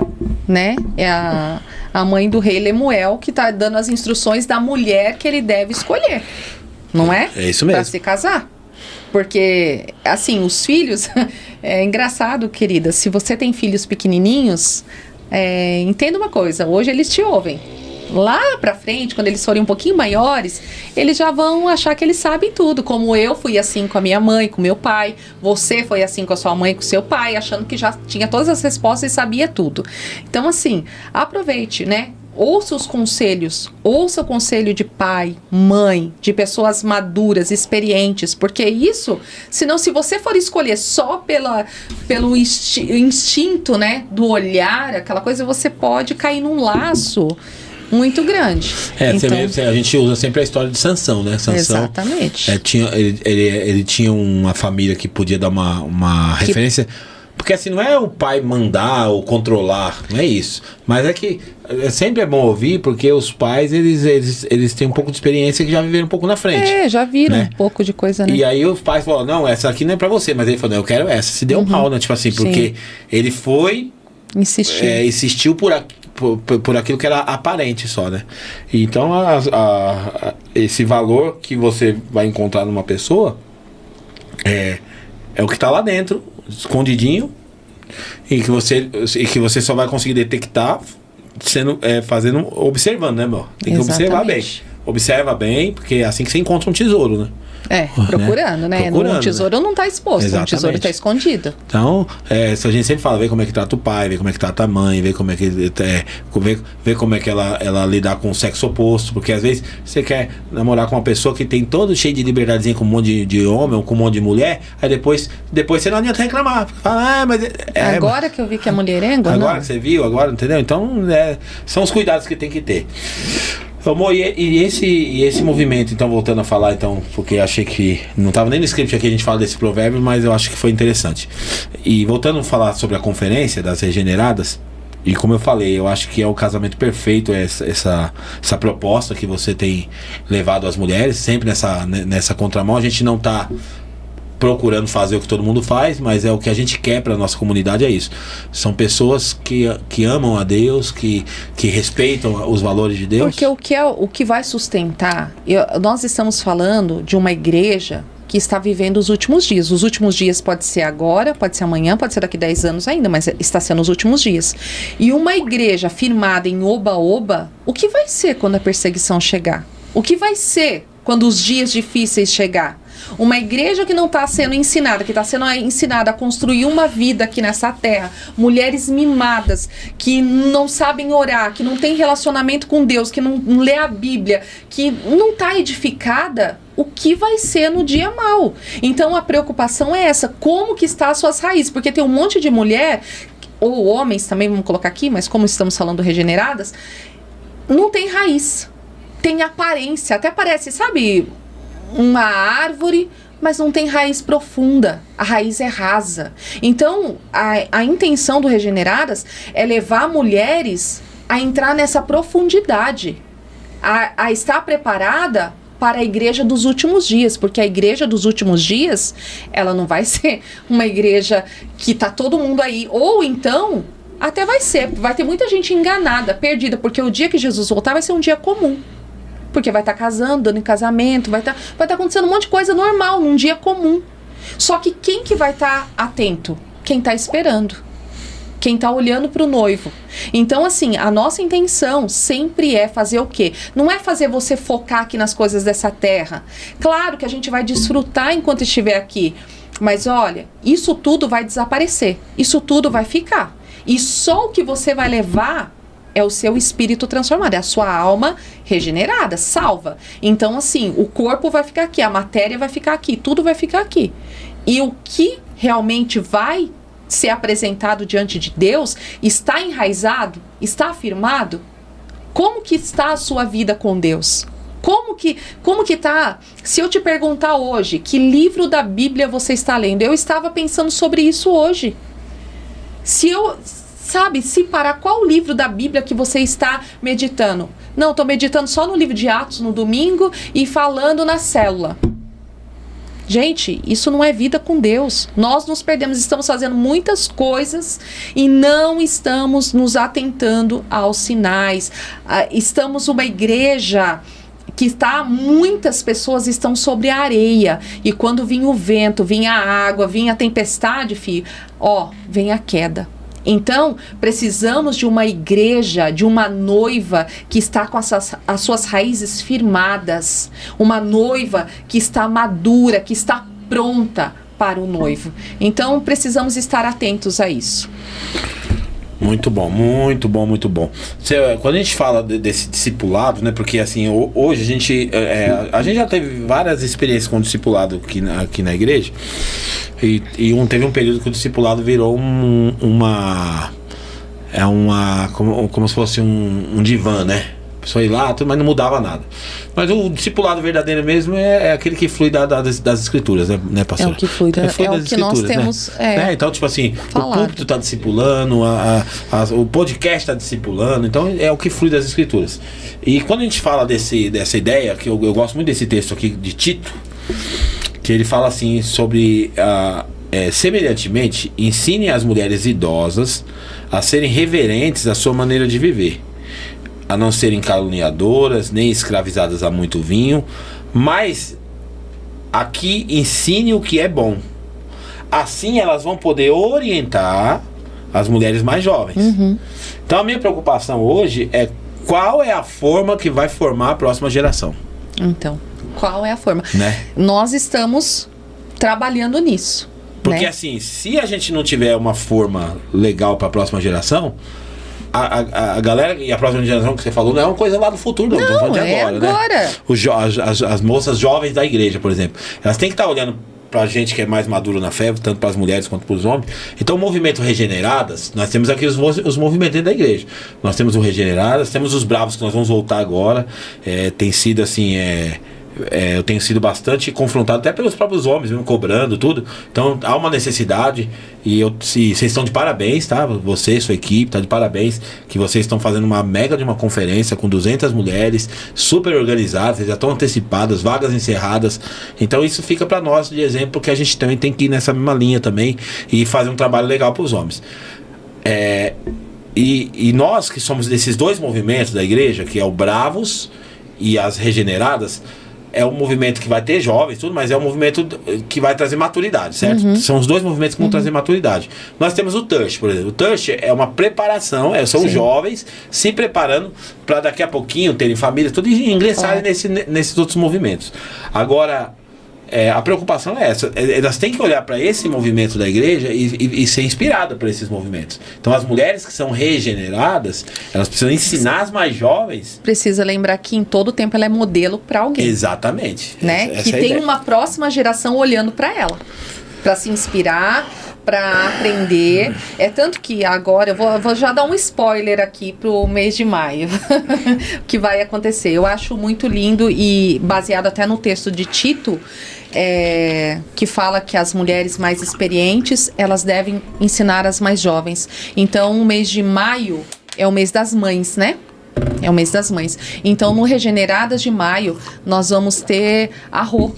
né? É a mãe do rei Lemuel que está dando as instruções da mulher que ele deve escolher, não é? É isso mesmo. Para se casar. Porque, assim, os filhos... É engraçado, querida, se você tem filhos pequenininhos, entenda uma coisa, hoje eles te ouvem. Lá pra frente, quando eles forem um pouquinho maiores, eles já vão achar que eles sabem tudo. Como eu fui assim com a minha mãe, com meu pai. Você foi assim com a sua mãe, com o seu pai, achando que já tinha todas as respostas e sabia tudo. Então, assim, aproveite, né? Ouça os conselhos, ouça o conselho de pai, mãe, de pessoas maduras, experientes, porque isso, senão se você for escolher só pelo instinto, né, do olhar, aquela coisa, você pode cair num laço muito grande. Então, a gente usa sempre a história de Sansão, né? Sansão, exatamente. Ele tinha uma família que podia dar uma referência. Porque assim, não é o pai mandar ou controlar, não é isso. Mas é que sempre é bom ouvir, porque os pais, eles têm um pouco de experiência que já viveram um pouco na frente. Já viram, né? Um pouco de coisa, né? E aí os pais falam, não, essa aqui não é pra você. Mas ele falou, não, eu quero essa. Se deu mal, né? Tipo assim, porque ele foi... Insistiu por aquilo que era aparente só, né? Então, esse valor que você vai encontrar numa pessoa é o que tá lá dentro, escondidinho, e que você só vai conseguir detectar observando, né, meu? Tem que observar bem. Observa bem, porque é assim que você encontra um tesouro, né? Procurando, né? Um tesouro não está exposto, exatamente. Um tesouro está escondido. Então, a gente sempre fala, vê como é que trata o pai, vê como é que trata a mãe, vê como é que vê como é que ela lidar com o sexo oposto, porque às vezes você quer namorar com uma pessoa que tem todo cheio de liberdadezinha com um monte de homem ou com um monte de mulher, aí depois você não adianta reclamar. Fala, mas agora que eu vi que a mulherengo, agora que você viu, entendeu? Então, são os cuidados que tem que ter. Amor, e esse movimento, então, voltando a falar, então, porque achei que não estava nem no script aqui a gente fala desse provérbio, mas eu acho que foi interessante. E voltando a falar sobre a conferência das regeneradas, E como eu falei, eu acho que é o casamento perfeito, essa proposta que você tem levado às mulheres, sempre nessa contramão. A gente não tá procurando fazer o que todo mundo faz, mas é o que a gente quer para nossa comunidade, é isso. São pessoas que amam a Deus, que respeitam os valores de Deus. Porque o que vai sustentar, nós estamos falando de uma igreja que está vivendo os últimos dias. Os últimos dias pode ser agora, pode ser amanhã, pode ser daqui 10 anos ainda, mas está sendo os últimos dias. E uma igreja firmada em oba-oba, o que vai ser quando a perseguição chegar? O que vai ser quando os dias difíceis chegar? Uma igreja que não está sendo ensinada, que está sendo ensinada a construir uma vida aqui nessa terra, mulheres mimadas, que não sabem orar, que não tem relacionamento com Deus, que não lê a Bíblia, que não está edificada, o que vai ser no dia mau? Então a preocupação é essa, como que está as suas raízes? Porque tem um monte de mulher, ou homens também, vamos colocar aqui, mas como estamos falando regeneradas, não tem raiz, tem aparência, até parece, sabe, uma árvore, mas não tem raiz profunda, a raiz é rasa. Então a intenção do Regeneradas é levar mulheres a entrar nessa profundidade, a estar preparada para a igreja dos últimos dias, porque a igreja dos últimos dias, ela não vai ser uma igreja que tá todo mundo aí, ou então, até vai ter muita gente enganada, perdida, porque o dia que Jesus voltar vai ser um dia comum, porque vai estar casando, dando em casamento, vai estar acontecendo um monte de coisa normal, num dia comum. Só que quem que vai estar atento? Quem está esperando. Quem está olhando para o noivo. Então, assim, a nossa intenção sempre é fazer o quê? Não é fazer você focar aqui nas coisas dessa terra. Claro que a gente vai desfrutar enquanto estiver aqui. Mas olha, isso tudo vai desaparecer. Isso tudo vai ficar. E só o que você vai levar é o seu espírito transformado, é a sua alma regenerada, salva. Então, assim, o corpo vai ficar aqui, a matéria vai ficar aqui, tudo vai ficar aqui. E o que realmente vai ser apresentado diante de Deus está enraizado, está afirmado? Como que está a sua vida com Deus? Como que tá? Se eu te perguntar hoje, que livro da Bíblia você está lendo? Eu estava pensando sobre isso hoje. Se parar, qual o livro da Bíblia que você está meditando? Não, estou meditando só no livro de Atos no domingo e falando na célula. Gente, isso não é vida com Deus. Nós nos perdemos, estamos fazendo muitas coisas e não estamos nos atentando aos sinais. Estamos uma igreja que muitas pessoas estão sobre a areia, e quando vinha o vento, vinha a água, vinha a tempestade, vem a queda. Então, precisamos de uma igreja, de uma noiva que está com as suas raízes firmadas. Uma noiva que está madura, que está pronta para o noivo. Então, precisamos estar atentos a isso. Muito bom, muito bom, muito bom. Quando a gente fala desse discipulado, né? Porque assim, hoje a gente já teve várias experiências com o discipulado aqui na igreja. E teve um período que o discipulado virou como se fosse um divã, né? A pessoa ir lá, mas não mudava nada. Mas o discipulado verdadeiro mesmo é aquele que flui das escrituras, né, pastor? É o que flui, das o que nós temos. Né? Então, tipo assim, falado. O púlpito está discipulando, o podcast está discipulando, então é o que flui das escrituras. E quando a gente fala dessa ideia, que eu gosto muito desse texto aqui de Tito, que ele fala assim sobre semelhantemente, ensine as mulheres idosas a serem reverentes à sua maneira de viver, a não serem caluniadoras, nem escravizadas a muito vinho, mas aqui ensine o que é bom. Assim elas vão poder orientar as mulheres mais jovens. Uhum. Então a minha preocupação hoje é qual é a forma que vai formar a próxima geração. Então, qual é a forma? Né? Nós estamos trabalhando nisso. Porque assim, se a gente não tiver uma forma legal para a próxima geração, a galera e a próxima geração que você falou não é uma coisa lá do futuro, não. Tô falando de agora, né? As moças jovens da igreja, por exemplo, elas têm que estar olhando pra gente que é mais maduro na fé, tanto para as mulheres quanto para os homens. Então o movimento Regeneradas, nós temos aqui os movimentos dentro da igreja. Nós temos o Regeneradas, temos os Bravos, que nós vamos voltar agora. Tem sido assim, eu tenho sido bastante confrontado até pelos próprios homens, mesmo cobrando tudo. Então há uma necessidade e vocês estão de parabéns, tá? Você, sua equipe, tá de parabéns que vocês estão fazendo uma mega de uma conferência com 200 mulheres, super organizadas, já estão antecipadas, vagas encerradas. Então isso fica para nós de exemplo que a gente também tem que ir nessa mesma linha também e fazer um trabalho legal para os homens. E nós que somos desses dois movimentos da igreja, que é o Bravos e as Regeneradas, é um movimento que vai ter jovens, tudo, mas é um movimento que vai trazer maturidade, certo? São os dois movimentos que vão trazer maturidade. Nós temos o Touch, por exemplo. O Touch é uma preparação, são jovens se preparando para daqui a pouquinho terem família, tudo e ingressarem nesses outros movimentos. Agora, a preocupação é essa. Elas têm que olhar para esse movimento da igreja e ser inspirada por esses movimentos. Então as mulheres que são regeneradas, elas precisam ensinar as mais jovens. Precisa lembrar que em todo tempo ela é modelo para alguém. Exatamente. Né? Que tem uma próxima geração olhando para ela, para se inspirar, para aprender. É tanto que agora eu vou já dar um spoiler aqui pro mês de maio que vai acontecer. Eu acho muito lindo e baseado até no texto de Tito, que fala que as mulheres mais experientes elas devem ensinar as mais jovens. Então o mês de maio é o mês das mães, né? É o mês das mães. Então, no Regeneradas de Maio, nós vamos ter a Rô.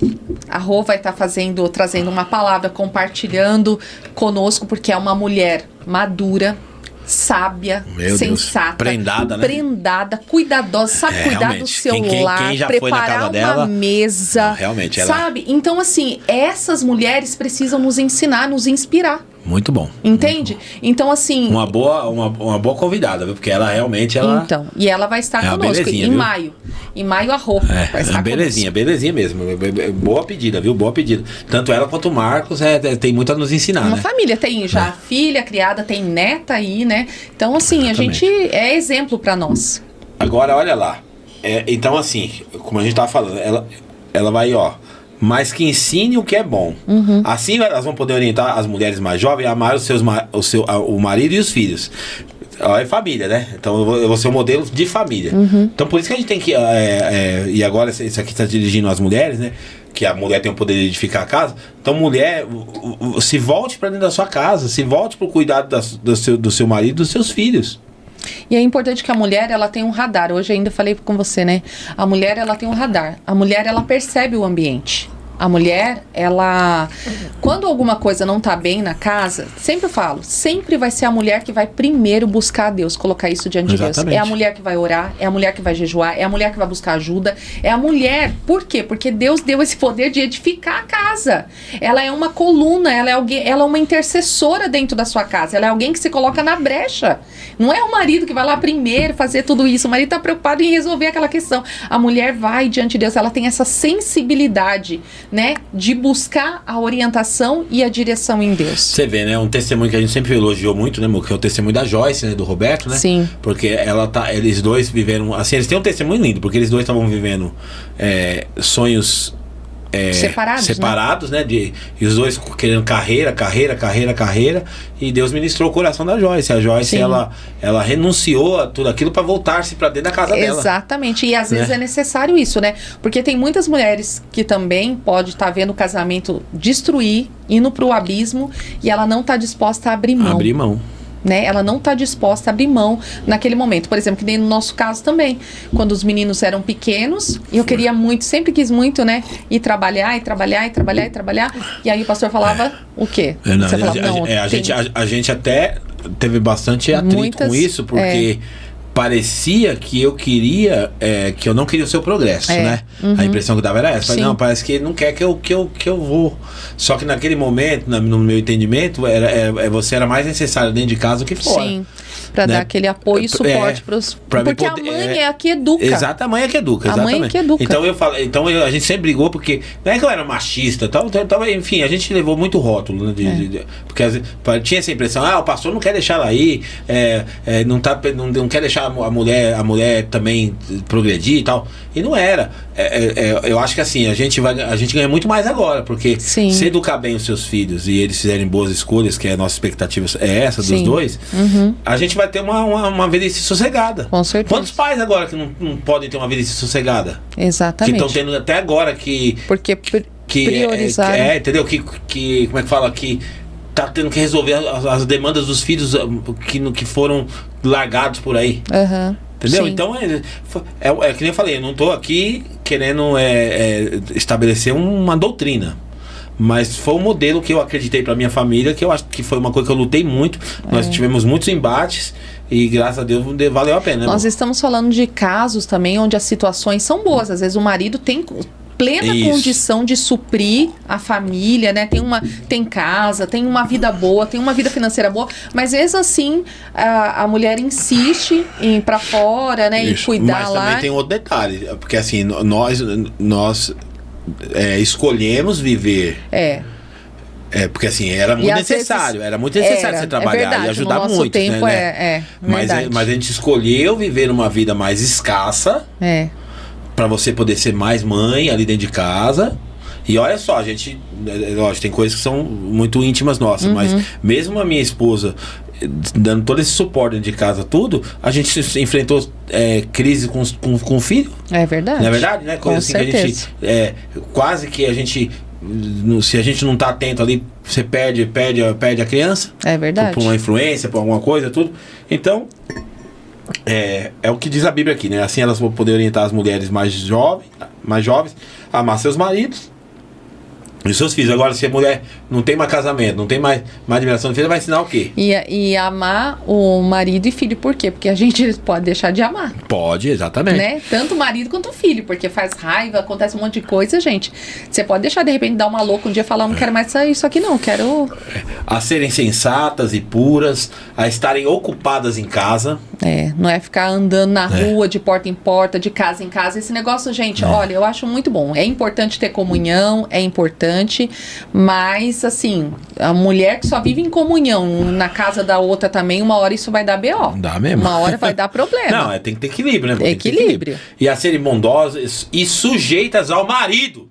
A Rô vai estar trazendo uma palavra, compartilhando conosco, porque é uma mulher madura, sábia, sensata, prendada, né? Prendada, cuidadosa, sabe cuidar do seu lar, quem já preparar foi na casa uma dela, mesa, realmente, sabe? Então, assim, essas mulheres precisam nos ensinar, nos inspirar. Muito bom. Entende? Muito bom. Então, assim... Uma boa convidada, viu? Porque ela realmente... Então, e ela vai estar conosco em maio. Em maio, a Rô vai estar belezinha mesmo. Boa pedida, viu? Boa pedida. Tanto ela quanto o Marcos tem muito a nos ensinar, uma família. Tem já filha criada, tem neta aí, né? Então, assim, Exatamente. A gente é exemplo para nós. Agora, olha lá. Então, assim, como a gente tava falando, ela vai, mas que ensine o que é bom. Assim elas vão poder orientar as mulheres mais jovens a amar o marido e os filhos. É família, né? Então eu vou ser um modelo de família. Então por isso que a gente tem que... e agora isso aqui está dirigindo as mulheres, né? Que a mulher tem o poder de edificar a casa. Então mulher, se volte para dentro da sua casa. Se volte para o cuidado do seu marido e dos seus filhos. E é importante que a mulher, ela tenha um radar. Hoje ainda falei com você, né? A mulher, ela tem um radar. A mulher, ela percebe o ambiente. A mulher, ela... Quando alguma coisa não tá bem na casa, sempre falo, sempre vai ser a mulher que vai primeiro buscar a Deus, colocar isso diante de Deus. É a mulher que vai orar, é a mulher que vai jejuar, é a mulher que vai buscar ajuda, é a mulher. Por quê? Porque Deus deu esse poder de edificar a casa. Ela é uma coluna, ela é uma intercessora dentro da sua casa, ela é alguém que se coloca na brecha. Não é o marido que vai lá primeiro fazer tudo isso, o marido tá preocupado em resolver aquela questão. A mulher vai diante de Deus, ela tem essa sensibilidade, né, de buscar a orientação e a direção em Deus. Você vê, né, um testemunho que a gente sempre elogiou muito, né, que é o testemunho da Joyce, né, do Roberto, né? Sim. Porque eles dois viveram, assim, eles têm um testemunho lindo, porque eles dois estavam vivendo sonhos separados, né? E os dois querendo carreira, e Deus ministrou o coração da Joyce. A Joyce, ela renunciou a tudo aquilo para voltar-se para dentro da casa dela. Exatamente, e às vezes é necessário isso, né? Porque tem muitas mulheres que também pode estar vendo o casamento destruir, indo pro abismo, e ela não está disposta a abrir mão. Né? Ela não está disposta a abrir mão naquele momento. Por exemplo, que nem no nosso caso também. Quando os meninos eram pequenos, eu queria muito, sempre quis muito, né? Ir trabalhar. E aí o pastor falava o quê? Você falava, a gente até teve bastante atrito com isso, porque... parecia que eu queria, que eu não queria o seu progresso, né? A impressão que dava era essa. Falei, não, parece que ele não quer que eu vou. Só que naquele momento, no meu entendimento, você era mais necessário dentro de casa do que fora. Sim, para dar aquele apoio e suporte pros... Porque a mãe é a que educa. Exato, a mãe é que educa, exatamente. A mãe é que educa. Então a gente sempre brigou, porque não é que eu era machista, enfim, a gente levou muito rótulo, né, porque tinha essa impressão, o pastor não quer deixar ela ir, não quer deixar a mulher também progredir e tal. E não era. Eu acho que assim, a gente ganha muito mais agora, porque se educar bem os seus filhos e eles fizerem boas escolhas, que a nossa expectativa é essa dos dois, a gente gente vai ter uma velhice sossegada. Com certeza. Quantos pais agora que não podem ter uma velhice sossegada? Exatamente. Que estão tendo até agora que priorizaram. entendeu? Que como é que fala? Que tá tendo que resolver as demandas dos filhos que foram largados por aí. Aham. Entendeu? Sim. Então, é que nem eu falei, eu não estou aqui querendo estabelecer uma doutrina. Mas foi um modelo que eu acreditei para minha família, que eu acho que foi uma coisa que eu lutei muito. Nós tivemos muitos embates e graças a Deus valeu a pena. Né, Nós estamos falando de casos também onde as situações são boas. Às vezes o marido tem plena condição de suprir a família, né? Tem casa, tem uma vida boa, tem uma vida financeira boa, mas mesmo assim a mulher insiste em ir pra fora, né? Isso. E cuidar mas lá. Mas também tem outro detalhe, porque assim, nós escolhemos viver. Porque assim, era muito necessário você trabalhar e ajudar no nosso muito. Tempo né? Mas a gente escolheu viver uma vida mais escassa. Pra você poder ser mais mãe ali dentro de casa. E olha só, a gente, lógico, tem coisas que são muito íntimas nossas, mas mesmo a minha esposa dando todo esse suporte dentro de casa, tudo, a gente enfrentou crise com o filho. É verdade. Não é verdade, né? Coisa com assim certeza. Que a gente, quase que a gente, se a gente não tá atento ali, você perde a criança. É verdade. Por uma influência, por alguma coisa, tudo. Então, é o que diz a Bíblia aqui, né? Assim elas vão poder orientar as mulheres mais jovens a amar seus maridos e seus filhos. Agora, se a mulher não tem mais casamento, não tem mais admiração do filho, vai ensinar o quê? E amar o marido e filho, por quê? Porque a gente pode deixar de amar. Pode, exatamente. Né? Tanto o marido quanto o filho, porque faz raiva, acontece um monte de coisa, gente. Você pode deixar, de repente, dar uma louca um dia e falar, não quero mais isso aqui não, quero... A serem sensatas e puras, a estarem ocupadas em casa. Não é ficar andando na rua, de porta em porta, de casa em casa. Esse negócio, gente, olha, eu acho muito bom. É importante ter comunhão, é importante, mas, assim, a mulher que só vive em comunhão na casa da outra também, uma hora isso vai dar B.O. Dá mesmo. Uma hora vai dar problema. Não, tem que ter equilíbrio, né? Equilíbrio. E a serem bondosas e sujeitas ao marido.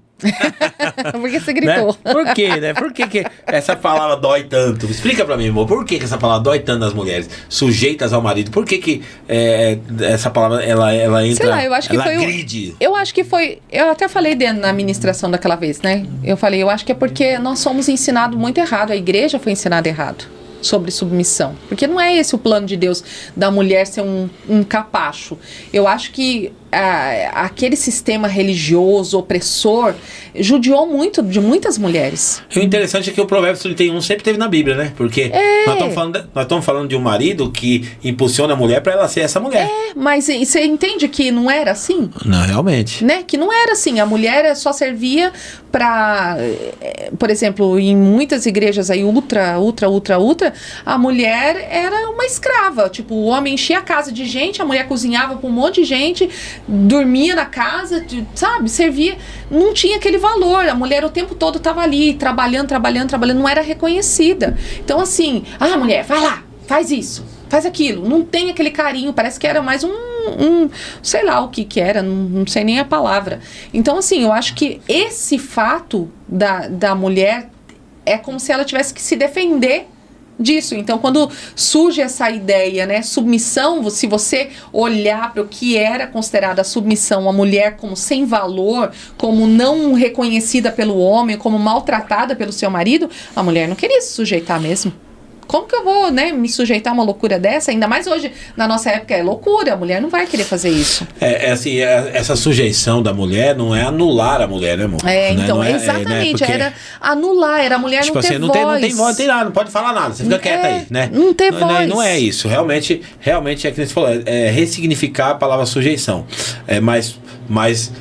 Por que você gritou? Né? Por quê, né? Por que essa palavra dói tanto? Explica pra mim, amor. Por que essa palavra dói tanto nas mulheres? Sujeitas ao marido. Por que essa palavra, ela entra... Sei lá, eu acho que foi... agride. Eu acho que foi... Eu até falei na ministração daquela vez, né? Eu acho que é porque nós somos ensinados muito errado. A igreja foi ensinada errado sobre submissão. Porque não é esse o plano de Deus da mulher ser um capacho. Eu acho que aquele sistema religioso, opressor, judiou muito de muitas mulheres. E o interessante é que o Provérbios 31 sempre teve na Bíblia, né? Porque nós estamos falando de um marido que impulsiona a mulher para ela ser essa mulher. Mas você entende que não era assim? Não, realmente. Né? Que não era assim. A mulher só servia para... Por exemplo, em muitas igrejas aí, ultra, a mulher era uma escrava. Tipo, o homem enchia a casa de gente, a mulher cozinhava para um monte de gente, dormia na casa, sabe? Servia. Não tinha aquele valor. A mulher o tempo todo estava ali, trabalhando, não era reconhecida. Então, assim, mulher, vai lá, faz isso, faz aquilo. Não tem aquele carinho, parece que era mais sei lá o que era, não sei nem a palavra. Então, assim, eu acho que esse fato da mulher é como se ela tivesse que se defender disso. Então, quando surge essa ideia, né, submissão, se você olhar para o que era considerada a submissão, a mulher como sem valor, como não reconhecida pelo homem, como maltratada pelo seu marido, a mulher não queria se sujeitar mesmo. Como que eu vou, né, me sujeitar a uma loucura dessa? Ainda mais hoje, na nossa época, é loucura. A mulher não vai querer fazer isso. Assim, essa sujeição da mulher não é anular a mulher, né, amor? Então, não exatamente. Porque, era anular, era a mulher tipo não ter assim, voz. Não tem voz, não tem nada, não pode falar nada. Você fica quieta aí, né? Não tem voz. Não é isso. Realmente é que você falou, ressignificar a palavra sujeição. Mas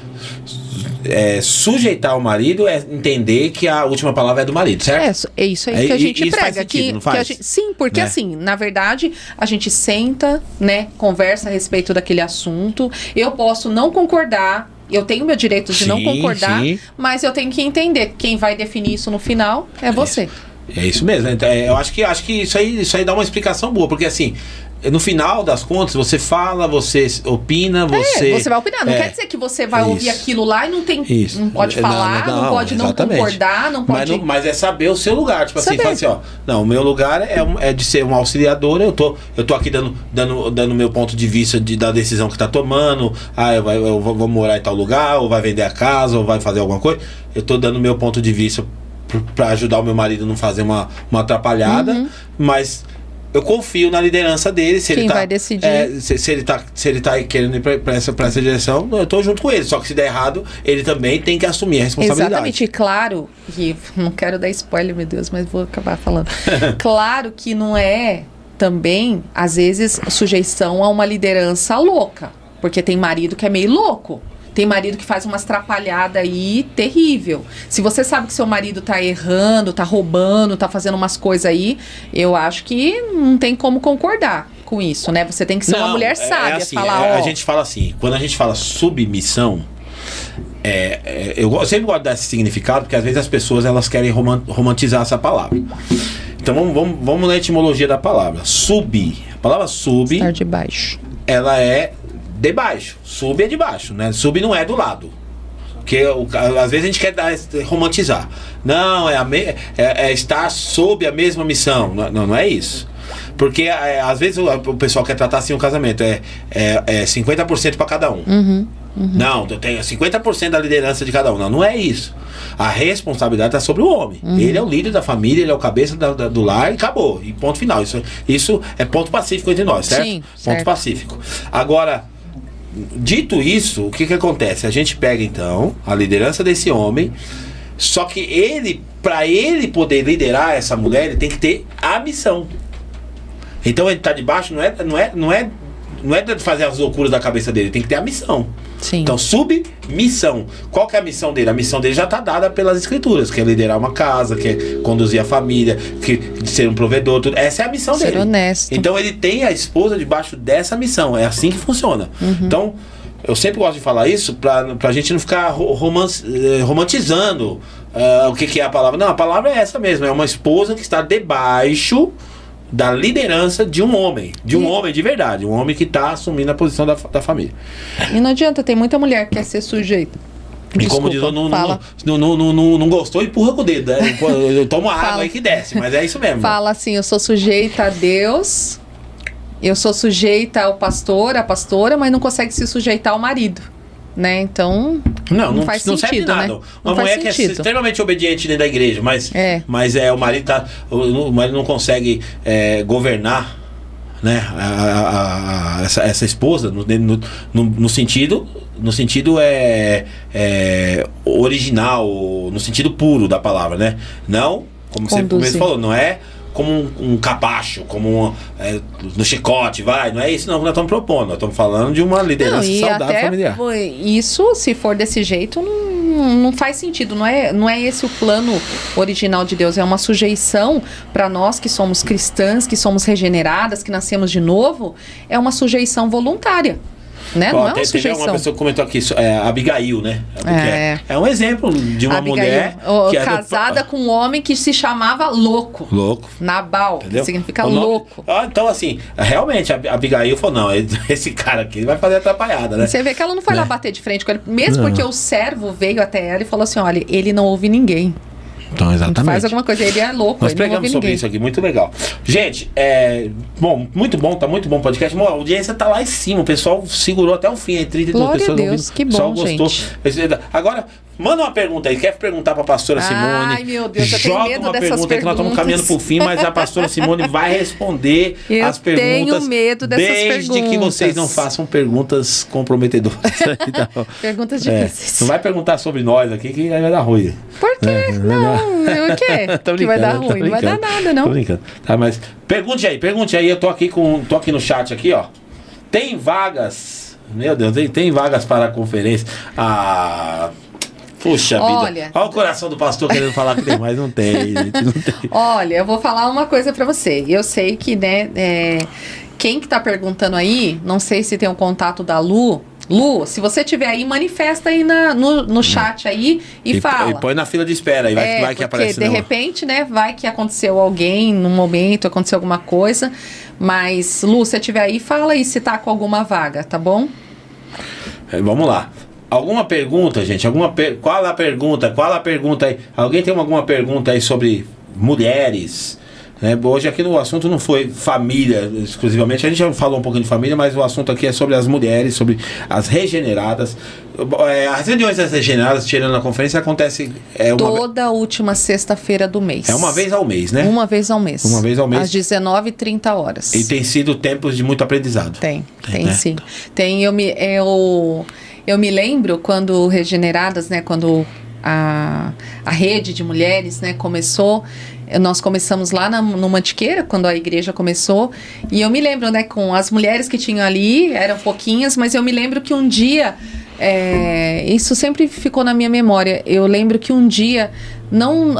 sujeitar o marido é entender que a última palavra é do marido, certo? É isso aí que a gente prega. Faz sentido, não faz? Sim, porque assim, na verdade, a gente senta, né, conversa a respeito daquele assunto. Eu posso não concordar, eu tenho meu direito de não concordar, mas eu tenho que entender que quem vai definir isso no final é você. É isso mesmo. Então, eu acho que isso aí dá uma explicação boa, porque assim, no final das contas, você fala, você opina, você vai opinar. Não quer dizer que você vai ouvir aquilo lá e não pode falar, não pode não concordar, não pode... Mas é saber o seu lugar. Tipo assim, fala assim, ó, não, o meu lugar é de ser uma auxiliadora, eu tô aqui dando meu ponto de vista da decisão que tá tomando, eu vou morar em tal lugar, ou vai vender a casa, ou vai fazer alguma coisa. Eu tô dando meu ponto de vista pra ajudar o meu marido a não fazer uma atrapalhada, mas... Eu confio na liderança dele. Se Quem ele tá, vai decidir? Se ele tá querendo ir pra essa direção, eu tô junto com ele. Só que se der errado, ele também tem que assumir a responsabilidade. Exatamente. E claro, e não quero dar spoiler, meu Deus, mas vou acabar falando. Claro que não é também, às vezes, sujeição a uma liderança louca. Porque tem marido que é meio louco. Tem marido que faz umas atrapalhadas aí terrível. Se você sabe que seu marido tá errando, tá roubando, tá fazendo umas coisas aí, eu acho que não tem como concordar com isso, né? Você tem que ser uma mulher sábia. Assim, falar, a gente fala assim, quando a gente fala submissão, eu sempre gosto de dar esse significado, porque às vezes as pessoas elas querem romantizar essa palavra. Então vamos na etimologia da palavra. A palavra sub... Estar debaixo. Ela é debaixo. Sub é de baixo, né? Sub não é do lado. Porque às vezes a gente quer romantizar. Não, é estar sob a mesma missão. Não é isso. Porque às vezes o pessoal quer tratar assim um casamento. É 50% para cada um. Não, eu tenho 50% da liderança de cada um. Não é isso. A responsabilidade está sobre o homem. Ele é o líder da família, ele é o cabeça do lar e acabou. E ponto final. Isso é ponto pacífico entre nós, certo? Sim, ponto pacífico. Agora, dito isso, o que acontece? A gente pega então a liderança desse homem, só que para ele poder liderar essa mulher, ele tem que ter a missão. Então ele tá debaixo, não é de fazer as loucuras da cabeça dele, tem que ter a missão. Sim. Então, submissão. Qual que é a missão dele? A missão dele já está dada pelas escrituras, que é liderar uma casa, que é conduzir a família, que ser um provedor, tudo. Essa é a missão dele. Ser honesto. Então ele tem a esposa debaixo dessa missão. É assim que funciona. Então, eu sempre gosto de falar isso pra gente não ficar romantizando o que é a palavra. Não, a palavra é essa mesmo. É uma esposa que está debaixo da liderança de um homem. De um homem de verdade. Um homem que está assumindo a posição da família. E não adianta, tem muita mulher que quer ser sujeita. E como diz, não gostou, empurra com o dedo. Né? Eu tomo água aí que desce, mas é isso mesmo. Fala assim, eu sou sujeita a Deus, eu sou sujeita ao pastor, à pastora, mas não consegue se sujeitar ao marido. Né? Então, não faz sentido, né? Uma mulher que é extremamente obediente dentro da igreja, mas o marido não consegue governar, né? Essa esposa no sentido original, no sentido puro da palavra, né? Não, como você mesmo falou, não é como um capacho, como no chicote, não é isso não que nós estamos propondo, nós estamos falando de uma liderança saudável familiar. Isso, se for desse jeito, não faz sentido, não é esse o plano original de Deus, é uma sujeição para nós que somos cristãs, que somos regeneradas, que nascemos de novo, é uma sujeição voluntária. Né? Não é uma sujeição. Uma pessoa que comentou aqui, Abigail, né? É um exemplo de uma mulher que casada com um homem que se chamava louco. Nabal, que significa louco. Então, assim, realmente, a Abigail falou, não, esse cara aqui vai fazer atrapalhada, né? Você vê que ela não foi lá bater de frente com ele, mesmo porque o servo veio até ela e falou assim, olha, ele não ouve ninguém. Então, exatamente. Faz alguma coisa, ele é louco. Nós pregamos sobre isso aqui, muito legal. Gente, muito bom, tá muito bom o podcast. A audiência tá lá em cima, o pessoal segurou até o fim, 32 pessoas ouvindo. Deus, que bom, gostou. Gente. Agora, manda uma pergunta aí, quer perguntar pra pastora Simone? Ai, meu Deus, eu tenho medo dessas perguntas. Que nós estamos caminhando pro fim, mas a pastora Simone vai responder as perguntas. Eu tenho medo dessas perguntas. Desde que vocês não façam perguntas comprometedoras. Perguntas difíceis. Não vai perguntar sobre nós aqui, que vai dar ruim. Por quê? Não, o quê? Que vai dar ruim? Não vai dar nada, não. Tô brincando. Tá, mas pergunte aí. Eu tô aqui no chat aqui, ó. Tem vagas? Meu Deus, tem vagas para a conferência. Puxa vida. Olha o coração do pastor querendo falar que tem, mas não tem, gente, não tem. Olha, eu vou falar uma coisa pra você. Eu sei que, né, quem que tá perguntando aí, não sei se tem o contato da Lu, Lu, se você tiver aí, manifesta aí no chat aí e fala. E põe na fila de espera aí, vai que aparece. Porque de repente, né, vai que aconteceu alguém num momento, aconteceu alguma coisa. Mas, Lu, se tiver aí, fala aí se tá com alguma vaga, tá bom? Vamos lá. Alguma pergunta, gente? Qual a pergunta aí? Alguém tem alguma pergunta aí sobre mulheres? Hoje aqui no assunto não foi família exclusivamente, a gente já falou um pouquinho de família, mas o assunto aqui é sobre as mulheres, sobre as regeneradas. As reuniões das regeneradas, tirando a conferência, acontece... Toda última sexta-feira do mês. É uma vez ao mês, né? Uma vez ao mês. Uma vez ao mês. Às 19h30. E tem sido tempos de muito aprendizado. Tem né? Sim. Eu me lembro quando regeneradas, né, quando a rede de mulheres, né, começou... Nós começamos lá no Mantiqueira, quando a igreja começou. E eu me lembro, né, com as mulheres que tinham ali, eram pouquinhas, mas eu me lembro que um dia, isso sempre ficou na minha memória. Eu lembro que um dia,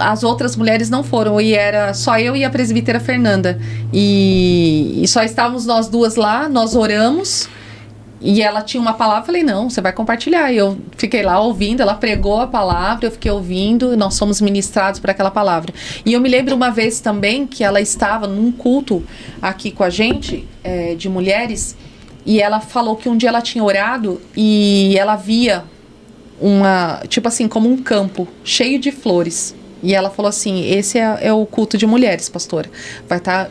as outras mulheres não foram, e era só eu e a presbítera Fernanda. E só estávamos nós duas lá, nós oramos. E ela tinha uma palavra, eu falei, não, você vai compartilhar. E eu fiquei lá ouvindo, ela pregou a palavra, eu fiquei ouvindo, nós somos ministrados por aquela palavra. E eu me lembro uma vez também que ela estava num culto aqui com a gente, de mulheres, e ela falou que um dia ela tinha orado e ela via tipo assim, como um campo cheio de flores. E ela falou assim, esse é o culto de mulheres, pastora.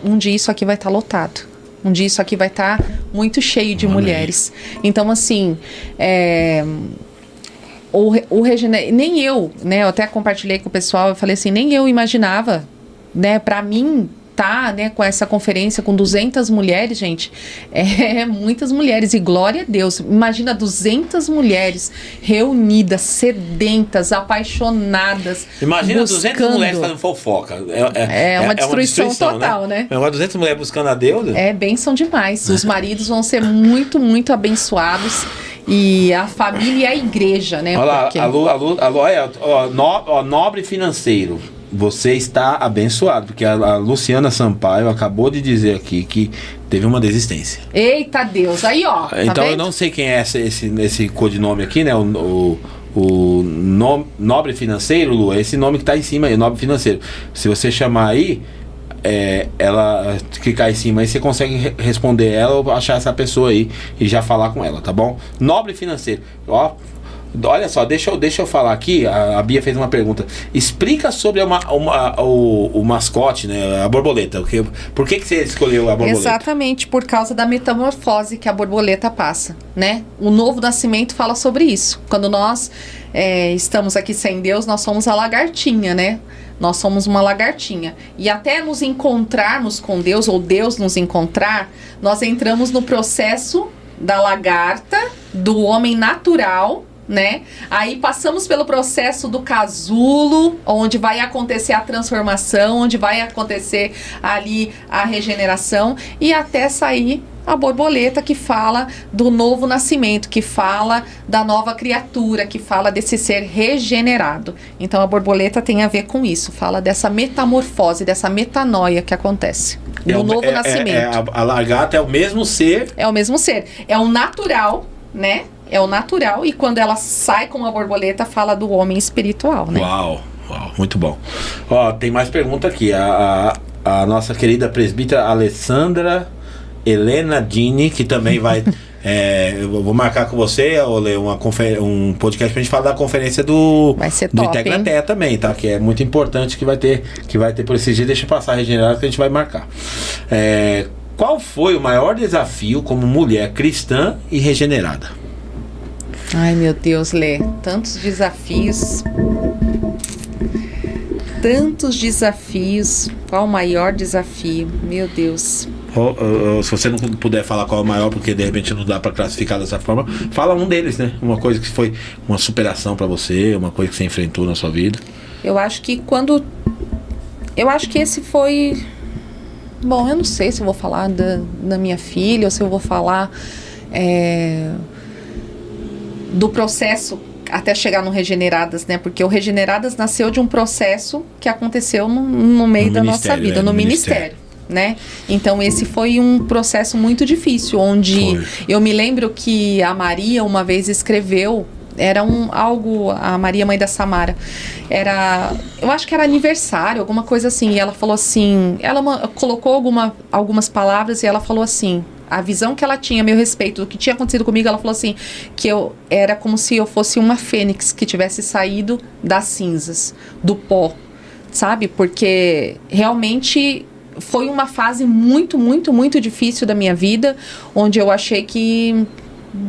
Um dia isso aqui vai estar lotado. Um dia isso aqui vai estar muito cheio de mulheres. Então, assim, nem eu, né? Eu até compartilhei com o pessoal, eu falei assim, nem eu imaginava, né? Pra mim, né, com essa conferência com 200 mulheres, gente, muitas mulheres, e glória a Deus, imagina 200 mulheres reunidas, sedentas, apaixonadas, imagina buscando. 200 mulheres fazendo fofoca, uma destruição total, né? Agora 200 mulheres buscando a Deus, é bênção demais, os maridos vão ser muito, muito abençoados, e a família e a igreja, né? Olha lá, nobre financeiro, você está abençoado, porque a Luciana Sampaio acabou de dizer aqui que teve uma desistência. Eita Deus, aí ó. Então eu não sei quem é esse codinome aqui, né? O Nobre Financeiro, Lu, é esse nome que está em cima aí, Nobre Financeiro. Se você chamar aí, ela clicar em cima aí, você consegue responder ela ou achar essa pessoa aí e já falar com ela, tá bom? Nobre Financeiro, ó. Olha só, deixa eu falar aqui. A Bia fez uma pergunta. Explica sobre o mascote, né? A borboleta. Por que você escolheu a borboleta? Exatamente por causa da metamorfose que a borboleta passa, né? O novo nascimento fala sobre isso. Quando nós estamos aqui sem Deus, nós somos a lagartinha, né? Nós somos uma lagartinha. E até nos encontrarmos com Deus, ou Deus nos encontrar, nós entramos no processo da lagarta, do homem natural, né? Aí passamos pelo processo do casulo, onde vai acontecer a transformação, onde vai acontecer ali a regeneração, e até sair a borboleta, que fala do novo nascimento, que fala da nova criatura, que fala desse ser regenerado. Então a borboleta tem a ver com isso, fala dessa metamorfose, dessa metanoia que acontece no novo nascimento. A lagarta é o mesmo ser? É o mesmo ser, é o natural, né? É o natural, e quando ela sai com a borboleta, fala do homem espiritual, né? Uau, muito bom. Ó, tem mais pergunta aqui. A nossa querida presbítera Alessandra Helena Dini, que também vai... eu vou marcar com você, Olê, um podcast pra gente falar da conferência do Integraté também, tá? Que é muito importante, que vai ter por esses dias. Deixa eu passar a regenerada que a gente vai marcar. Qual foi o maior desafio como mulher cristã e regenerada? Ai, meu Deus, Lê, tantos desafios. Qual o maior desafio? Meu Deus. Se você não puder falar qual é o maior, porque de repente não dá para classificar dessa forma, fala um deles, né? Uma coisa que foi uma superação para você, uma coisa que você enfrentou na sua vida. Eu acho que esse foi... Bom, eu não sei se eu vou falar da minha filha, ou se eu vou falar do processo até chegar no Regeneradas, né? Porque o Regeneradas nasceu de um processo que aconteceu no meio da nossa vida, no ministério, né? Então esse foi um processo muito difícil, onde eu me lembro que a Maria uma vez escreveu, era a Maria, mãe da Samara, eu acho que era aniversário, alguma coisa assim, e ela falou assim, ela colocou algumas palavras e ela falou assim, a visão que ela tinha a meu respeito do que tinha acontecido comigo, ela falou assim, que eu era como se eu fosse uma fênix que tivesse saído das cinzas, do pó, sabe? Porque realmente foi uma fase muito, muito, muito difícil da minha vida, onde eu achei que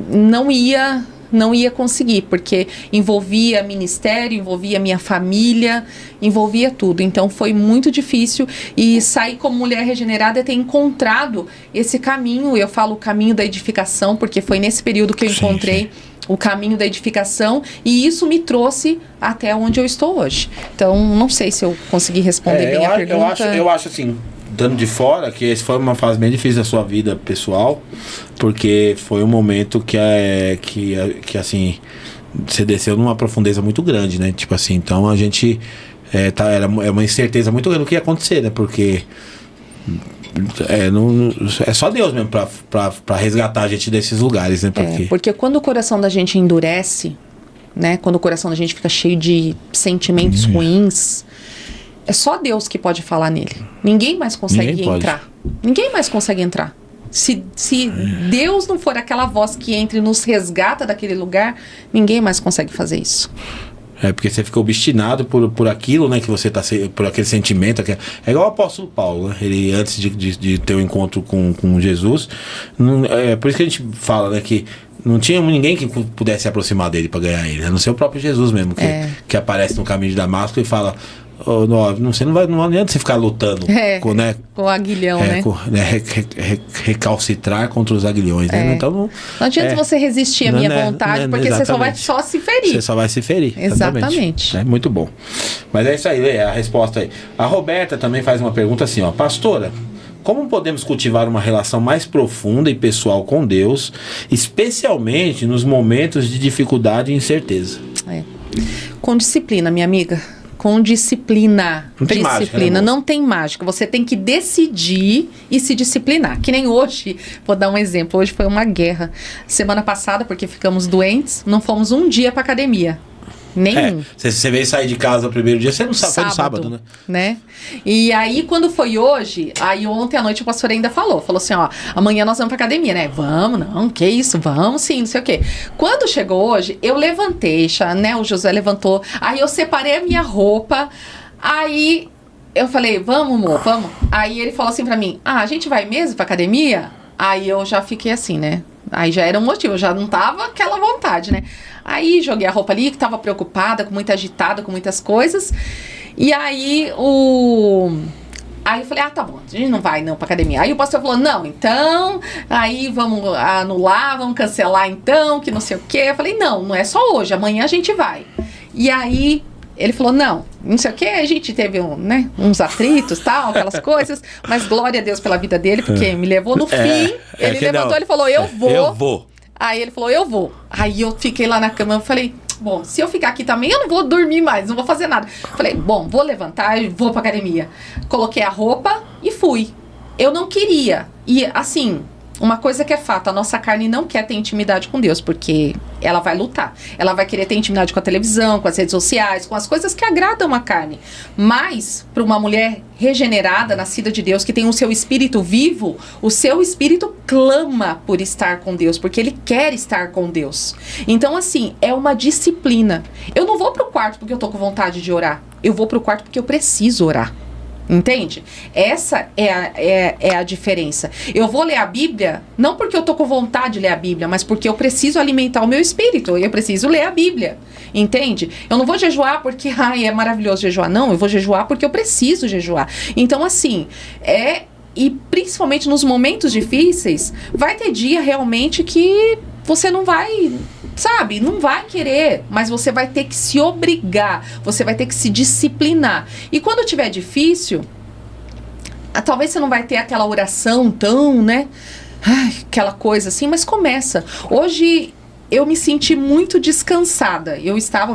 não ia conseguir, porque envolvia ministério, envolvia minha família, envolvia tudo. Então foi muito difícil, e sair como mulher regenerada é ter encontrado esse caminho. Eu falo o caminho da edificação, porque foi nesse período que eu encontrei o caminho da edificação, e isso me trouxe até onde eu estou hoje. Então não sei se eu consegui responder bem a pergunta. Eu acho assim, dando de fora, que esse foi uma fase bem difícil da sua vida pessoal, porque foi um momento que assim, você desceu numa profundeza muito grande, né? Tipo assim, então a gente é uma incerteza muito grande do que ia acontecer, né? Porque é só Deus mesmo pra resgatar a gente desses lugares, né? Porque quando o coração da gente endurece, né? Quando o coração da gente fica cheio de sentimentos ruins, é só Deus que pode falar nele. Ninguém mais consegue entrar. Ninguém mais consegue entrar. Se Deus não for aquela voz que entra e nos resgata daquele lugar, ninguém mais consegue fazer isso. Porque você ficou obstinado por aquilo, né? Que você tá, por aquele sentimento. É igual o apóstolo Paulo, né? Ele, antes de ter um encontro com Jesus, por isso que a gente fala, né? Que não tinha ninguém que pudesse se aproximar dele para ganhar ele. A não ser o próprio Jesus mesmo, que aparece no caminho de Damasco e fala... Você não adianta você ficar lutando com o aguilhão, né? Recalcitrar contra os aguilhões, né? Então, não adianta você resistir à minha vontade, porque você só vai se ferir. Você só vai se ferir. Exatamente. É muito bom. Mas é isso aí, Lê, a resposta aí. A Roberta também faz uma pergunta assim, ó. Pastora, como podemos cultivar uma relação mais profunda e pessoal com Deus, especialmente nos momentos de dificuldade e incerteza? Com disciplina, minha amiga. Com disciplina. Não tem mágica, né, não tem mágica. Você tem que decidir e se disciplinar. Que nem hoje, vou dar um exemplo. Hoje foi uma guerra. Semana passada, porque ficamos doentes, não fomos um dia pra academia. Nenhum. Você veio sair de casa no primeiro dia, você não sabe, foi no sábado, né? E aí, quando foi hoje, aí ontem à noite o pastor ainda falou assim, ó, amanhã nós vamos pra academia, né? Vamos, não, que isso, vamos sim, não sei o quê. Quando chegou hoje, eu levantei, né? O José levantou, aí eu separei a minha roupa, aí eu falei, vamos, amor, vamos. Aí ele falou assim pra mim, a gente vai mesmo pra academia? Aí eu já fiquei assim, né? Aí já era um motivo, eu já não tava aquela vontade, né? Aí joguei a roupa ali, que tava preocupada, muito agitada, com muitas coisas. E aí Aí eu falei, tá bom, a gente não vai não pra academia. Aí o pastor falou, não, então, aí vamos anular, vamos cancelar então, que não sei o quê. Eu falei, não é só hoje, amanhã a gente vai. E aí ele falou, não sei o que, a gente teve uns atritos, tal, aquelas coisas, mas glória a Deus pela vida dele, porque me levou no fim, ele levantou, ele falou, eu vou. Aí ele falou, eu vou. Aí eu fiquei lá na cama, eu falei, bom, se eu ficar aqui também, eu não vou dormir mais, não vou fazer nada. Falei, bom, vou levantar e vou pra academia. Coloquei a roupa e fui. Eu não queria. E assim, uma coisa que é fato, a nossa carne não quer ter intimidade com Deus, porque ela vai lutar. Ela vai querer ter intimidade com a televisão, com as redes sociais, com as coisas que agradam a carne. Mas, para uma mulher regenerada, nascida de Deus, que tem o seu espírito vivo, o seu espírito clama por estar com Deus, porque ele quer estar com Deus. Então, assim, é uma disciplina. Eu não vou pro quarto porque eu tô com vontade de orar. Eu vou pro quarto porque eu preciso orar. Entende? Essa é a diferença. Eu vou ler a Bíblia não porque eu tô com vontade de ler a Bíblia, mas porque eu preciso alimentar o meu espírito. Eu preciso ler a Bíblia. Entende? Eu não vou jejuar porque é maravilhoso jejuar. Não, eu vou jejuar porque eu preciso jejuar. Então, assim, e principalmente nos momentos difíceis, vai ter dia realmente que você não vai, sabe, não vai querer, mas você vai ter que se obrigar, você vai ter que se disciplinar. E quando tiver difícil, talvez você não vai ter aquela oração tão, né, aquela coisa assim, mas começa. Hoje eu me senti muito descansada.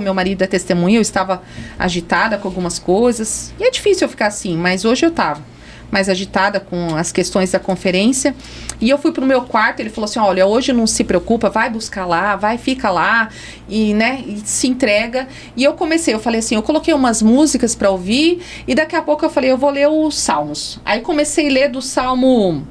Meu marido é testemunha, eu estava agitada com algumas coisas. E é difícil eu ficar assim, mas hoje eu tava. mais agitada com as questões da conferência. E eu fui pro meu quarto, ele falou assim, olha, hoje não se preocupa, vai buscar lá, vai, fica lá, e, né, e se entrega. E eu falei assim, eu coloquei umas músicas para ouvir, e daqui a pouco eu falei, eu vou ler os Salmos. Aí comecei a ler do Salmo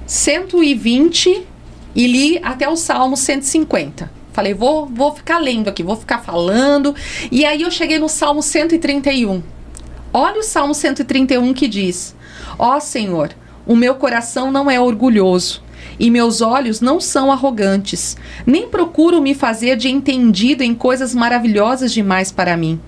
120 e li até o Salmo 150. Falei, vou ficar lendo aqui, vou ficar falando. E aí eu cheguei no Salmo 131. Olha o Salmo 131 que diz: ó Senhor, o meu coração não é orgulhoso e meus olhos não são arrogantes, nem procuro me fazer de entendido em coisas maravilhosas demais para mim.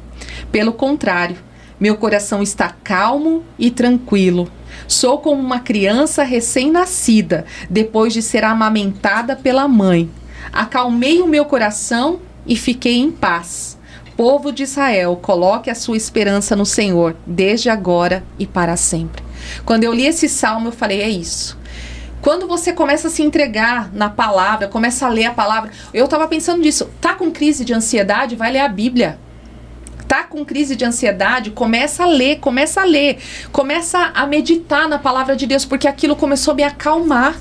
Pelo contrário, meu coração está calmo e tranquilo. Sou como uma criança recém-nascida, depois de ser amamentada pela mãe. Acalmei o meu coração e fiquei em paz. Povo de Israel, coloque a sua esperança no Senhor, desde agora e para sempre. Quando eu li esse salmo, eu falei, é isso. Quando você começa a se entregar na palavra, começa a ler a palavra, eu estava pensando nisso, tá com crise de ansiedade? Vai ler a Bíblia. Tá com crise de ansiedade? Começa a ler, começa a meditar na palavra de Deus, porque aquilo começou a me acalmar.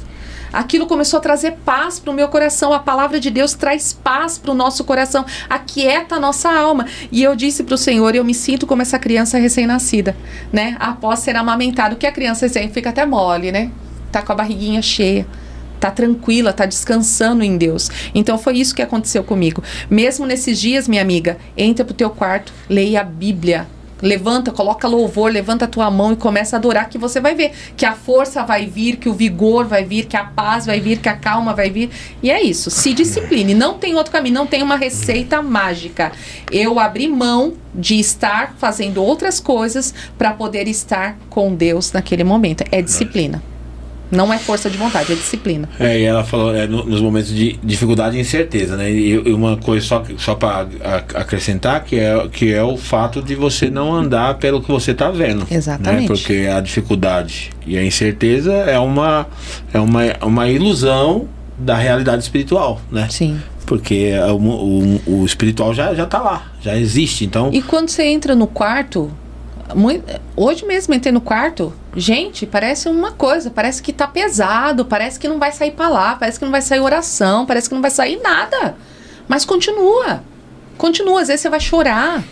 Aquilo começou a trazer paz para o meu coração. A palavra de Deus traz paz para o nosso coração, aquieta a nossa alma. E eu disse para o Senhor, eu me sinto como essa criança recém-nascida, né? Após ser amamentada, que a criança fica até mole, né? Tá com a barriguinha cheia, tá tranquila, tá descansando em Deus. Então foi isso que aconteceu comigo. Mesmo nesses dias, minha amiga, entra pro teu quarto, leia a Bíblia. Levanta, coloca louvor, levanta a tua mão e começa a adorar, que você vai ver que a força vai vir, que o vigor vai vir, que a paz vai vir, que a calma vai vir. E é isso, se discipline, não tem outro caminho, não tem uma receita mágica. Eu abri mão de estar fazendo outras coisas para poder estar com Deus naquele momento. É disciplina. Não é força de vontade, é disciplina. E ela falou nos momentos de dificuldade e incerteza, né? E uma coisa só para acrescentar, que é o fato de você não andar pelo que você está vendo. Exatamente. Né? Porque a dificuldade e a incerteza é uma ilusão da realidade espiritual, né? Sim. Porque o espiritual já está lá, já existe. Então... E quando você entra no quarto... Hoje mesmo entrei no quarto, gente, parece uma coisa, parece que tá pesado, parece que não vai sair palavra, parece que não vai sair oração, parece que não vai sair nada, mas continua, às vezes você vai chorar,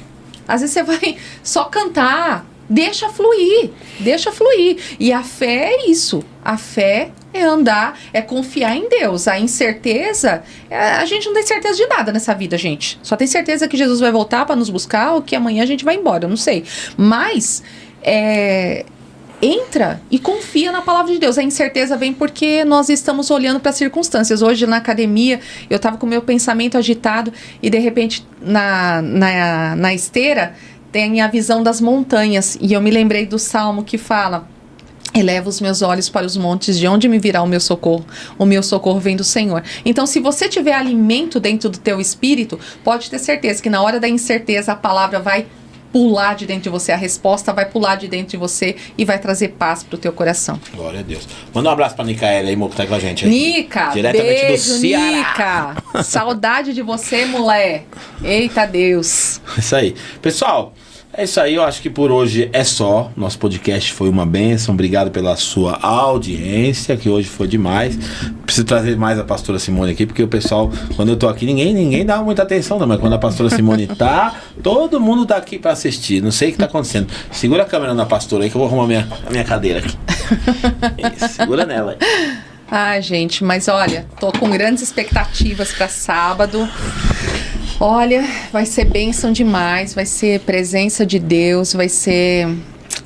às vezes você vai só cantar, deixa fluir, e a fé é isso, a fé é andar, é confiar em Deus. A incerteza, a gente não tem certeza de nada nessa vida, gente. Só tem certeza que Jesus vai voltar para nos buscar ou que amanhã a gente vai embora, eu não sei. Mas, entra e confia na palavra de Deus. A incerteza vem porque nós estamos olhando para as circunstâncias. Hoje na academia, eu estava com o meu pensamento agitado e de repente na esteira tem a visão das montanhas. E eu me lembrei do Salmo que fala: eleva os meus olhos para os montes, de onde me virá o meu socorro? O meu socorro vem do Senhor. Então, se você tiver alimento dentro do teu espírito, pode ter certeza que na hora da incerteza a palavra vai pular de dentro de você, a resposta vai pular de dentro de você e vai trazer paz pro teu coração. Glória a Deus. Manda um abraço pra Nicaela aí, amor, que tá com a gente aí. Nica, diretamente beijo, do Ceará. Nica. Saudade de você, mulher. Eita Deus. Isso aí. Pessoal, é isso aí, eu acho que por hoje é só. Nosso podcast foi uma bênção. Obrigado pela sua audiência, que hoje foi demais. Preciso trazer mais a pastora Simone aqui, porque o pessoal, quando eu tô aqui, ninguém dá muita atenção, não. Mas quando a pastora Simone tá, todo mundo tá aqui pra assistir. Não sei o que tá acontecendo. Segura a câmera na pastora aí, que eu vou arrumar a minha cadeira aqui. Isso, segura nela aí. Ai, gente, mas olha, tô com grandes expectativas pra sábado. Olha, vai ser bênção demais, vai ser presença de Deus, vai ser...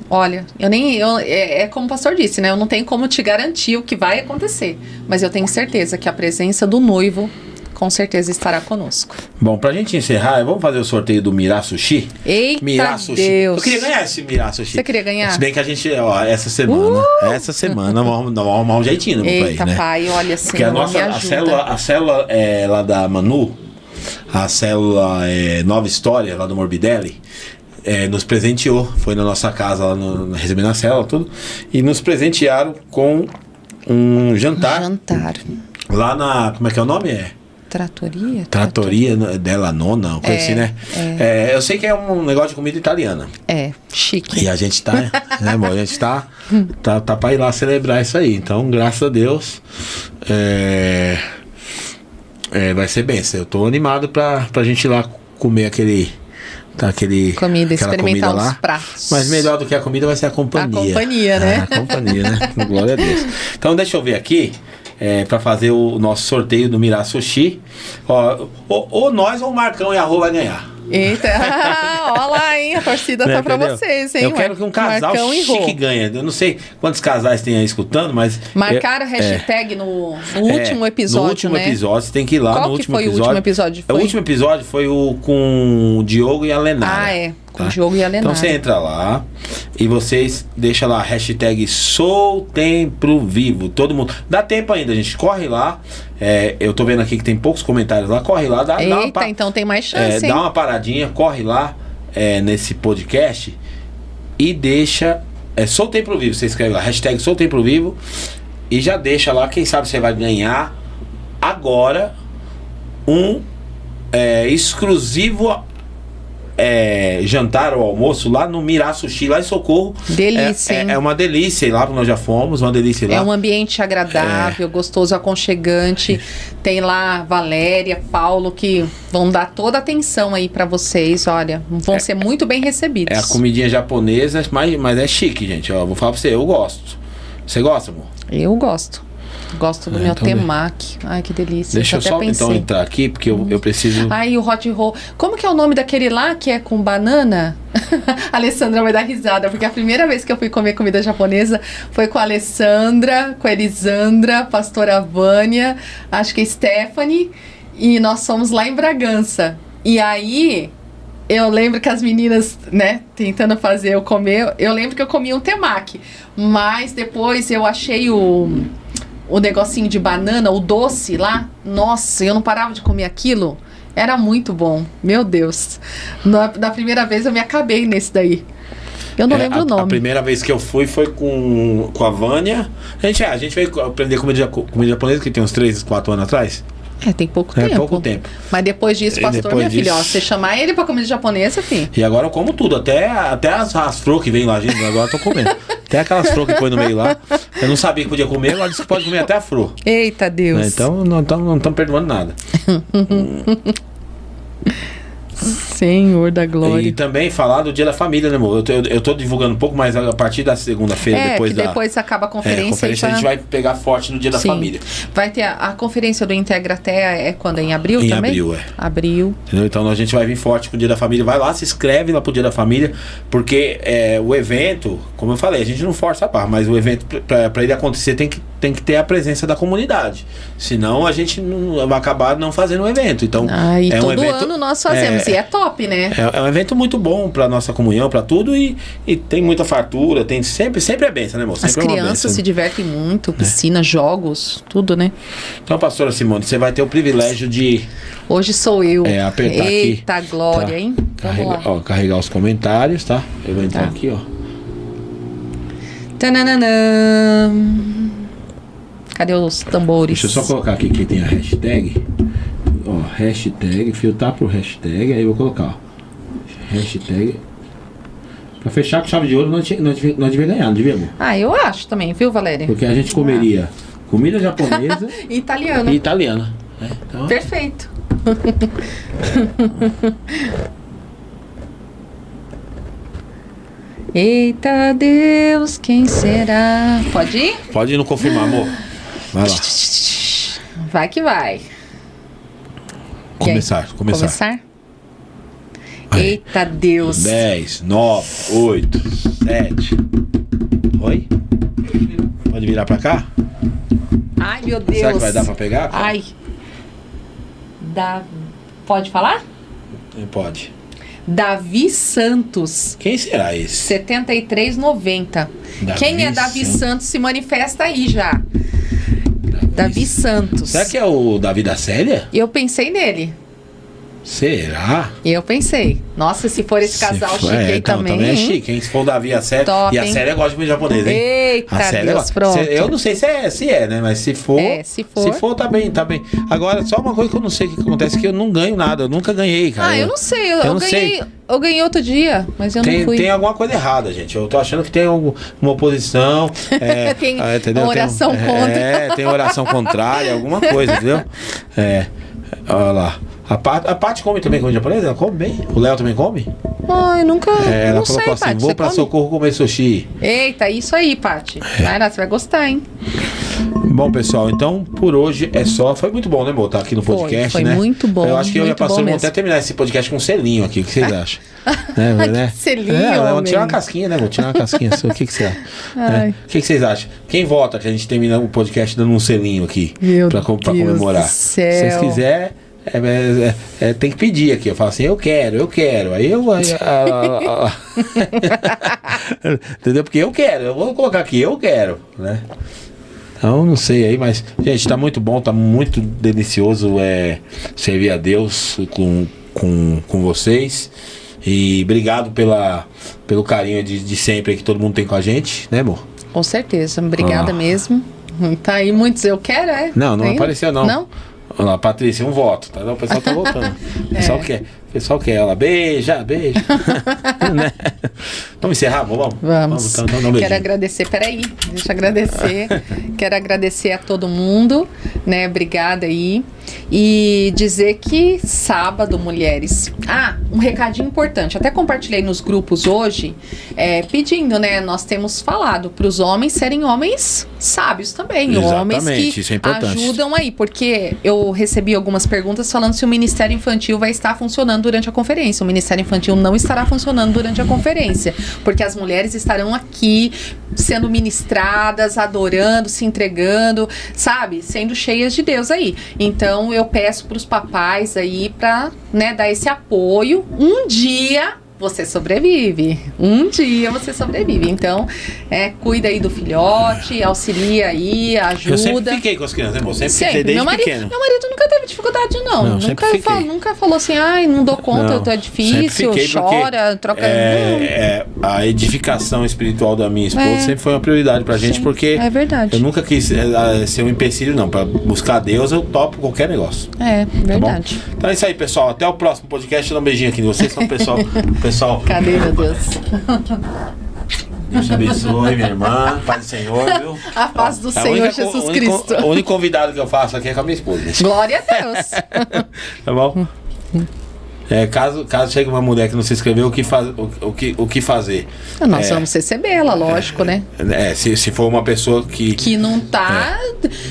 Olha, é como o pastor disse, né? Eu não tenho como te garantir o que vai acontecer, mas eu tenho certeza que a presença do noivo com certeza estará conosco. Bom, pra gente encerrar, vamos fazer o sorteio do Mirá Sushi? Eita Mirá Sushi. Deus! Eu queria ganhar esse Mirá Sushi. Você queria ganhar? Se bem que a gente, ó, essa semana vamos arrumar um jeitinho pra ir, né? Pai, olha, porque a célula lá da Manu, a célula Nova História, lá do Morbidelli, nos presenteou, foi na nossa casa, lá recebendo a célula, tudo, e nos presentearam com um jantar. Lá na, como é que é o nome? Tratoria della Nona, uma coisa assim, né? Eu sei que é um negócio de comida italiana. Chique. E a gente tá, né, amor? A gente tá pra ir lá celebrar isso aí. Então, graças a Deus, vai ser benção. Eu tô animado pra gente ir lá comer experimentar comida os lá. pratos. Mas melhor do que a comida vai ser a companhia. A companhia, né? A companhia, né? Glória a Deus. Então, deixa eu ver aqui. Pra fazer o nosso sorteio do Mirá Sushi. Ou nós ou o Marcão e a Rô vai ganhar. Eita, olha lá, hein? A torcida tá pra vocês, hein? Eu quero que um casal chique ganhe. Eu não sei quantos casais tem aí escutando, mas... Marcaram a hashtag no último episódio, no último né? episódio, você tem que ir lá. Qual no que último foi episódio. O último episódio? O último episódio foi com o Diogo e a Lenara. Com o Diogo e a Lenara. Então você entra lá e vocês deixam lá a hashtag SouTemproVivo. Todo mundo. Dá tempo ainda, gente. Corre lá. Eu tô vendo aqui que tem poucos comentários lá. Corre lá. Então tem mais chance, dá uma paradinha, corre lá nesse podcast e deixa... SouTemproVivo. Você escreve lá, hashtag SouTemproVivo e já deixa lá. Quem sabe você vai ganhar agora um exclusivo jantar ou almoço lá no Mirá Sushi, lá em Socorro. Delícia, hein? É uma delícia ir lá, porque nós já fomos, uma delícia ir lá. É um ambiente agradável, gostoso, aconchegante. Tem lá Valéria, Paulo, que vão dar toda a atenção aí pra vocês, olha. Vão ser muito bem recebidos. É a comidinha japonesa, mas é chique, gente. Vou falar pra você, eu gosto. Você gosta, amor? Eu gosto. Gosto do meu temaki. Ai, que delícia. Deixa eu só então entrar aqui, porque eu preciso... Ai, o hot roll. Como que é o nome daquele lá que é com banana? A Alessandra vai dar risada, porque a primeira vez que eu fui comer comida japonesa foi com a Alessandra, com a Elisandra, pastora Vânia, acho que a Stephanie, e nós fomos lá em Bragança. E aí... eu lembro que as meninas, né, tentando fazer eu comer, eu lembro que eu comi um temaki, mas depois eu achei o negocinho de banana, o doce lá, nossa, eu não parava de comer aquilo, era muito bom, meu Deus. Da primeira vez eu me acabei nesse daí. Eu não lembro o nome. A primeira vez que eu fui foi com a Vânia. A gente veio aprender comida japonesa, que tem uns 3, 4 anos atrás. Tem pouco tempo. Pouco tempo. Mas depois disso, pastor, minha filha, você chamar ele pra comida japonesa, filho. E agora eu como tudo, até as flores que vem lá, gente, agora eu tô comendo. Até aquelas flores que põe no meio lá. Eu não sabia que podia comer, agora disse que pode comer até a flor. Eita Deus. Então não estamos perdoando nada. Senhor da glória. E também falar do Dia da Família, né, amor? Eu tô divulgando um pouco, mas a partir da segunda-feira, depois acaba a conferência. A gente vai pegar forte no Dia da Família. Vai ter a conferência do Integra Terra, quando? Em abril também? Em abril, Abril. Entendeu? Então a gente vai vir forte com o Dia da Família. Vai lá, se inscreve lá pro Dia da Família, porque o evento, como eu falei, a gente não força a barra, mas o evento, para ele acontecer, tem que ter a presença da comunidade. Senão a gente vai acabar não fazendo o evento. Então, e todo ano nós fazemos. E é top, né? É um evento muito bom pra nossa comunhão, pra tudo, e tem muita fartura, tem sempre é benção, né, moça? As crianças se divertem muito, piscina, jogos, tudo, né? Então, pastora Simone, você vai ter o privilégio de... Hoje sou eu. Apertar aqui. Eita glória, hein? Carregar os comentários, tá? Eu vou entrar aqui, ó. Tananana. Cadê os tambores? Deixa eu só colocar aqui que tem a hashtag. Hashtag, filtrar pro hashtag, aí eu vou colocar, hashtag. Pra fechar com chave de ouro, nós devia ganhar, não devia, amor? Eu acho também, viu, Valéria? Porque a gente comeria comida japonesa e italiana. Então... Perfeito. Eita Deus, quem será? Pode ir? Pode ir no confirmar, amor. Vai lá. Vai que vai. Começar. Aí. Eita Deus. 10, 9, 8, 7. Oi? Pode virar pra cá? Ai, meu Deus. Será que vai dar pra pegar? Ai. Pode falar? Pode. Davi Santos. Quem será esse? 73,90. Quem é Davi Santos se manifesta aí já. Davi Santos. Será que é o Davi da Célia? Eu pensei nele. Será? E eu pensei, nossa, se for esse casal chique aí também. Também é chique, hein? Se for o Davi e a Célia. Top, e a hein? Célia gosta de comida japonesa, hein? Eita, A Célia Deus, gosta. pronto. Eu não sei se é, né? Mas se for. Se for. tá bem, tá bem. Agora, só uma coisa que eu não sei o que acontece, que eu não ganho nada. Eu nunca ganhei, cara. Eu não sei, eu eu não ganhei. sei. Eu ganhei outro dia, mas eu não fui. Tem alguma coisa errada, gente. Eu tô achando que tem uma oposição. Tem entendeu? uma oração contra. Tem oração contrária, alguma coisa, entendeu? Olha lá. A Paty come também comida japonesa? Ela come bem? O Léo também come? Eu nunca. Ela não colocou sei, assim: Paty, vou você pra come? Socorro comer sushi. Eita, isso aí, Paty. Vai lá, você vai gostar, hein? Bom, pessoal, então por hoje é só. Foi muito bom, né, amor? Tá aqui no podcast, foi né? muito bom. Eu acho que eu e a muito bom pastora vamos mesmo. até terminar esse podcast com um selinho aqui. O que vocês acham? né? Selinho, vamos homem. tirar uma casquinha, né? Vou tirar uma casquinha. O que você acha? Ai. O que vocês acham? Quem vota que a gente termina o podcast dando um selinho aqui? Meu pra Deus comemorar? do céu. Se vocês quiserem. Tem que pedir aqui. Eu falo assim, eu quero. Aí entendeu? Porque eu quero. Eu vou colocar aqui, eu quero, né? Então, não sei aí, mas, gente, tá muito bom, tá muito delicioso servir a Deus com vocês. E obrigado pelo carinho de sempre que todo mundo tem com a gente, né, amor? Com certeza, obrigada mesmo. Tá aí muitos, eu quero, Não Tem? apareceu, não. Não? Olha lá, Patrícia, um voto. Tá? O pessoal tá votando. O pessoal quer ela. Beija. Né? Vamos encerrar? Vamos. Então, um beijinho. Quero agradecer, peraí, deixa eu agradecer. Quero agradecer a todo mundo, né? Obrigada aí. E dizer que sábado, mulheres. Um recadinho importante. Até compartilhei nos grupos hoje, pedindo, né? Nós temos falado para os homens serem homens sábios também. Exatamente, Homens que isso é importante. ajudam aí. Porque eu recebi algumas perguntas falando se o Ministério Infantil vai estar funcionando durante a conferência. O Ministério Infantil não estará funcionando durante a conferência. Porque as mulheres estarão aqui sendo ministradas, adorando, se entregando, sabe? Sendo cheias de Deus aí. Então eu peço para os papais aí para, né, dar esse apoio. Um dia você sobrevive. Então, cuida aí do filhote, auxilia aí, ajuda. Eu sempre fiquei com as crianças, né, amor? Sempre fiquei desde pequeno. Meu marido nunca teve dificuldade, não. Nunca falou assim, não dou conta, é difícil, chora, troca. A edificação espiritual da minha esposa sempre foi uma prioridade pra gente, porque é verdade. eu nunca quis ser um empecilho, não. Pra buscar Deus, eu topo qualquer negócio. É, verdade. Tá bom? Então é isso aí, pessoal. Até o próximo podcast. Dá um beijinho aqui. Vocês são o pessoal. Cadê, meu Deus? Deus te abençoe, minha irmã. Paz do Senhor, viu? A paz do Senhor Jesus Cristo. O único convidado que eu faço aqui é com a minha esposa. Glória a Deus. Tá bom? Caso chegue uma mulher que não se inscreveu, o que fazer? Nós vamos recebê-la, lógico, né? Se for uma pessoa que não tá...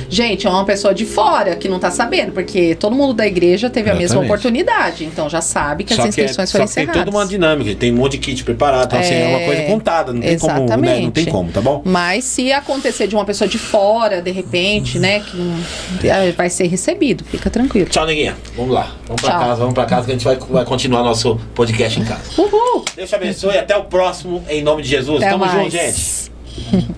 Gente, é uma pessoa de fora que não tá sabendo, porque todo mundo da igreja teve a mesma oportunidade, então já sabe que as inscrições foram encerradas. Tem toda uma dinâmica, tem um monte de kit preparado, então assim, é uma coisa contada, não tem como, né? Não tem como, tá bom? Mas se acontecer de uma pessoa de fora, de repente, né, que vai ser recebido, fica tranquilo. Tchau, neguinha. Vamos lá. Vamos pra casa que a gente vai continuar nosso podcast em casa. Uhul! Deus te abençoe e até o próximo, em nome de Jesus. Até Tamo mais. junto, gente.